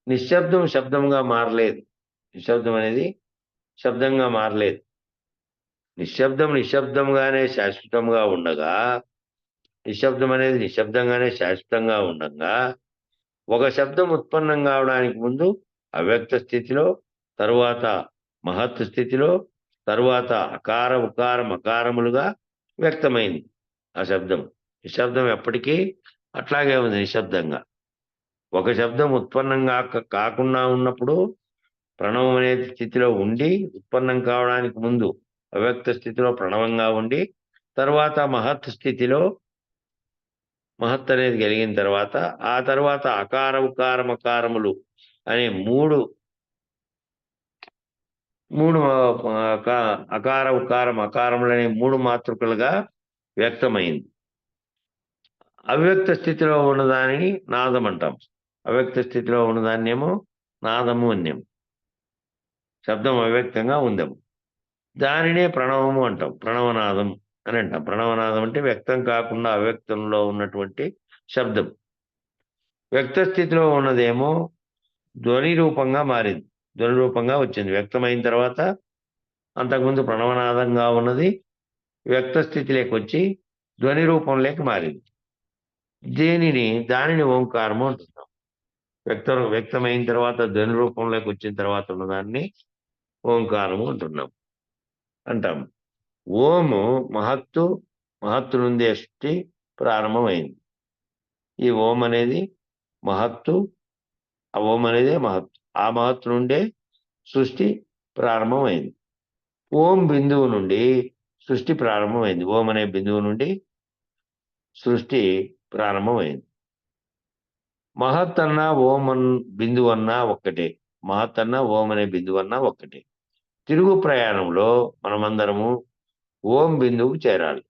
నిశ్శబ్దం శబ్దంగా మారలేదు. నిశ్శబ్దం అనేది శబ్దంగా మారలేదు. నిశ్శబ్దం నిశ్శబ్దంగానే శాశ్వతంగా ఉండగా, నిశ్శబ్దం అనేది నిశ్శబ్దంగానే శాశ్వతంగా ఉండగా, ఒక శబ్దం ఉత్పన్నం కావడానికి ముందు అవ్యక్త స్థితిలో, తరువాత మహత్ స్థితిలో, తరువాత అకార ఉకార మకారములుగా వ్యక్తమైంది ఆ శబ్దం. నిశ్శబ్దం ఎప్పటికీ అట్లాగే ఉంది నిశ్శబ్దంగా. ఒక శబ్దం ఉత్పన్నం కాకుండా ఉన్నప్పుడు ప్రణవం అనే స్థితిలో ఉండి, ఉత్పన్నం కావడానికి ముందు అవ్యక్త స్థితిలో ప్రణవంగా ఉండి, తర్వాత మహత్ స్థితిలో మహత్ అనేది కలిగిన తర్వాత, ఆ తర్వాత అకార ఉకార మకారములు అనే మూడు అకార ఉకార మకారములు అనే మూడు మాతృకలుగా వ్యక్తమైంది. అవ్యక్త స్థితిలో ఉన్నదానిని నాదం అంటాం. అవ్యక్త స్థితిలో ఉన్నదాన్నేమో నాదము అన్నేము. శబ్దం అవ్యక్తంగా ఉందేమో దానినే ప్రణవము అంటాం. ప్రణవనాదం అని అంటాం. ప్రణవనాదం అంటే వ్యక్తం కాకుండా అవ్యక్తంలో ఉన్నటువంటి శబ్దం. వ్యక్త స్థితిలో ఉన్నదేమో ధ్వని రూపంగా మారింది, ధ్వని రూపంగా వచ్చింది. వ్యక్తమైన తర్వాత అంతకుముందు ప్రణవనాదంగా ఉన్నది వ్యక్త స్థితిలోకి వచ్చి ధ్వని రూపంలోకి మారింది. దానిని ఓంకారము అంటున్నాం. వ్యక్తమైన తర్వాత ధ్వని రూపంలోకి వచ్చిన తర్వాత ఉన్నదాన్ని ఓంకారము అంటాం. ఓము మహత్తు నుండే సృష్టి ప్రారంభమైంది. ఈ ఓం అనేది మహత్తు, ఆ ఓం అనేదే మహత్తు. ఆ మహత్తు నుండే సృష్టి ప్రారంభమైంది. ఓం బిందువు నుండి సృష్టి ప్రారంభమైంది. ఓం అనే బిందువు నుండి సృష్టి ప్రారంభమైంది. మహత్ అన్నా ఓం బిందువు అన్నా ఒక్కటే. మహత్ అన్నా ఓం అనే బిందువు అన్నా ఒక్కటే. తిరుగు ప్రయాణంలో మనమందరము ఓం బిందువుకు చేరాలి.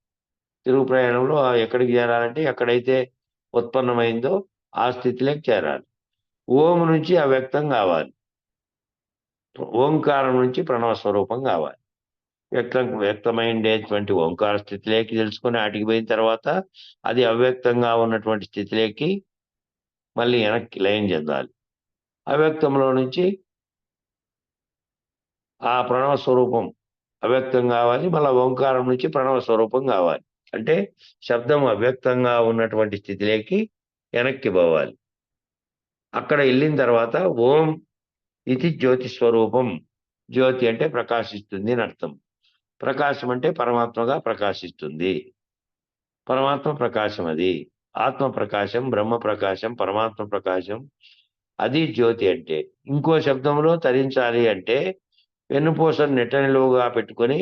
తిరుగు ప్రయాణంలో ఎక్కడికి చేరాలంటే ఎక్కడైతే ఉత్పన్నమైందో ఆ స్థితిలోకి చేరాలి. ఓం నుంచి అవ్యక్తం కావాలి. ఓంకారం నుంచి ప్రణవ స్వరూపం కావాలి. వ్యక్తమైండేటువంటి ఓంకార స్థితిలోకి తెలుసుకొని ఆటికి పోయిన తర్వాత అది అవ్యక్తంగా ఉన్నటువంటి స్థితిలోకి మళ్ళీ వెనక్కి లయం చెందాలి. అవ్యక్తంలో నుంచి ఆ ప్రణవ స్వరూపం అవ్యక్తం కావాలి. మళ్ళీ ఓంకారం నుంచి ప్రణవ స్వరూపం కావాలి. అంటే శబ్దం అవ్యక్తంగా ఉన్నటువంటి స్థితిలోకి వెనక్కి పోవాలి. అక్కడ వెళ్ళిన తర్వాత ఓం ఇది జ్యోతి స్వరూపం. జ్యోతి అంటే ప్రకాశిస్తుంది అని అర్థం. ప్రకాశం అంటే పరమాత్మగా ప్రకాశిస్తుంది. పరమాత్మ ప్రకాశం అది. ఆత్మ ప్రకాశం, బ్రహ్మ ప్రకాశం, పరమాత్మ ప్రకాశం, అది జ్యోతి అంటే. ఇంకో శబ్దంలో తరించాలి అంటే వెన్నుపూసను నిట్టనిలువుగా పెట్టుకొని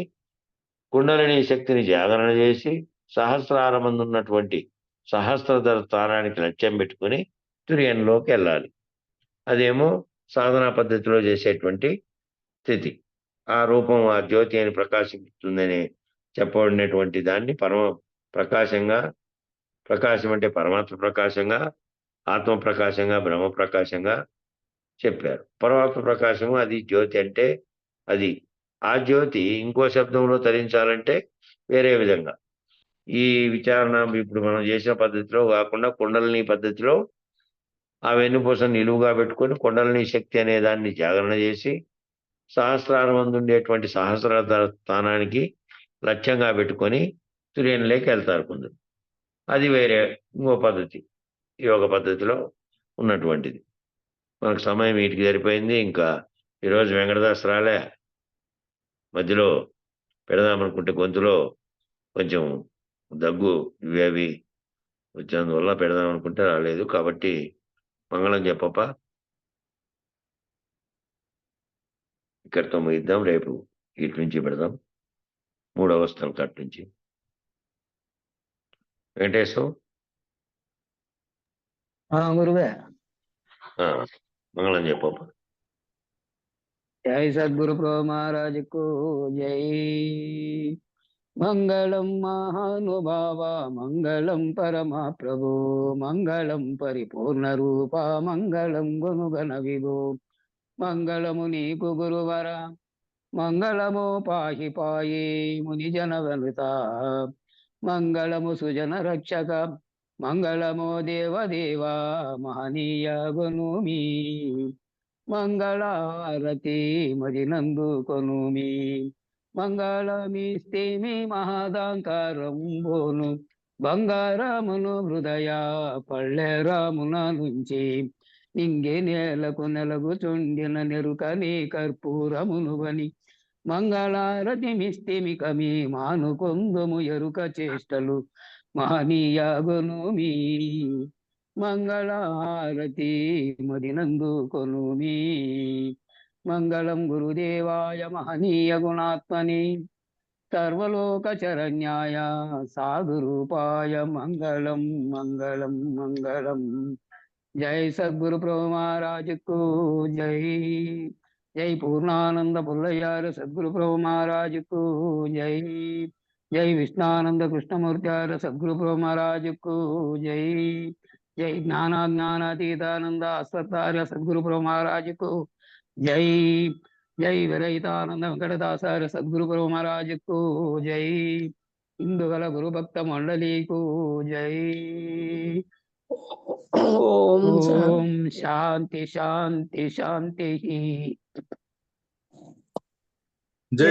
కుండలిని శక్తిని జాగరణ చేసి సహస్రారమందు ఉన్నటువంటి సహస్రధర స్థానానికి లక్ష్యం పెట్టుకొని తుర్యంలోకి వెళ్ళాలి. అదేమో సాధనా పద్ధతిలో చేసేటువంటి స్థితి. ఆ రూపం ఆ జ్యోతి అని ప్రకాశిస్తుందని చెప్పబడినటువంటి దాన్ని ప్రకాశంగా, ప్రకాశం అంటే పరమాత్మ ప్రకాశంగా, ఆత్మ ప్రకాశంగా, బ్రహ్మ ప్రకాశంగా చెప్పారు. పరమాత్మ ప్రకాశము అది జ్యోతి అంటే అది ఆ జ్యోతి ఇంకో శబ్దంలో తరించాలంటే వేరే విధంగా ఈ విచారణ ఇప్పుడు మనం చేసిన పద్ధతిలో కాకుండా కుండలిని పద్ధతిలో ఆ వెన్నుపూస నిలువుగా పెట్టుకొని కుండలిని శక్తి అనే దాన్ని జాగరణ చేసి సహస్రారం ఉండేటువంటి సహస్రార స్థానానికి లక్ష్యంగా పెట్టుకొని తుర్యంలోకి వెళ్తారు కొందరు. అది వేరే ఇంకో పద్ధతి, యోగ పద్ధతిలో ఉన్నటువంటిది. మనకు సమయం వీటికి సరిపోయింది. ఇంకా ఈరోజు వెంకటదాస్ రాలే, మధ్యలో పెడదామనుకుంటే గొంతులో కొంచెం దగ్గు ఇవి అవి వచ్చినందువల్ల పెడదామనుకుంటే రాలేదు. కాబట్టి మంగళం చెప్పప్ప, ఇక్కడితో ముగిద్దాం. రేపు ఇటు నుంచి పెడదాం, 3 అవస్థలు కట్ నుంచి. వెంకటేశ్వరం గురువే. మంగళం చెప్పప్ప. జై సద్గురు ప్రభు మహారాజుకు జై. మంగళం మహానుభావ మంగళం పరమ ప్రభు మంగళం పరిపూర్ణ రూప మంగళం గుణగణ విభు మంగళము నీకు గురువర మంగళము పాహి పాయి ముని జన వనుత మంగళము సుజన రక్షక మంగళము దేవదేవ మహనీయ గునుమి మంగళారతి మదినందు కొనుమి మంగళమిస్తేమి మహదాంకారంబోను బంగారమును హృదయ పళ్ళెరామున నుంచి నింగే నేలకు నెలగుచుండిన నెరుకని కర్పూరమునువని మంగళారతి మిస్తిమి కమి మానుకొందుము ఎరుక చేష్టలు మహనీయ గునుమి మంగళారతి మదినందు కొనుమి మంగళం గురుదేవాయ మహనీయ గుణాత్మని సర్వలోక చరణ్యాయ సాధు రూపాయ మంగళం మంగళం మంగళం. జై సద్గురు ప్రభు మహారాజుకు జై. జై పూర్ణానంద పుల్లయ్యారు సద్గురు ప్రభు మహారాజుకు జై. జై విష్ణానంద కృష్ణమూర్తియారు సద్గురు ప్రభు మహారాజుకు జై. జై జ్ఞానాతీతానంద అశ్వత్థార్య సద్గురు ప్రభు మహారాజుకు జై. జై విరహితానంద వెంకటదాసార్య సద్గురు ప్రభు మహారాజుకు జై. ఇందుగల గురుభక్త మండలీకు జై. ఓం శాంతి శాంతి శాంతి.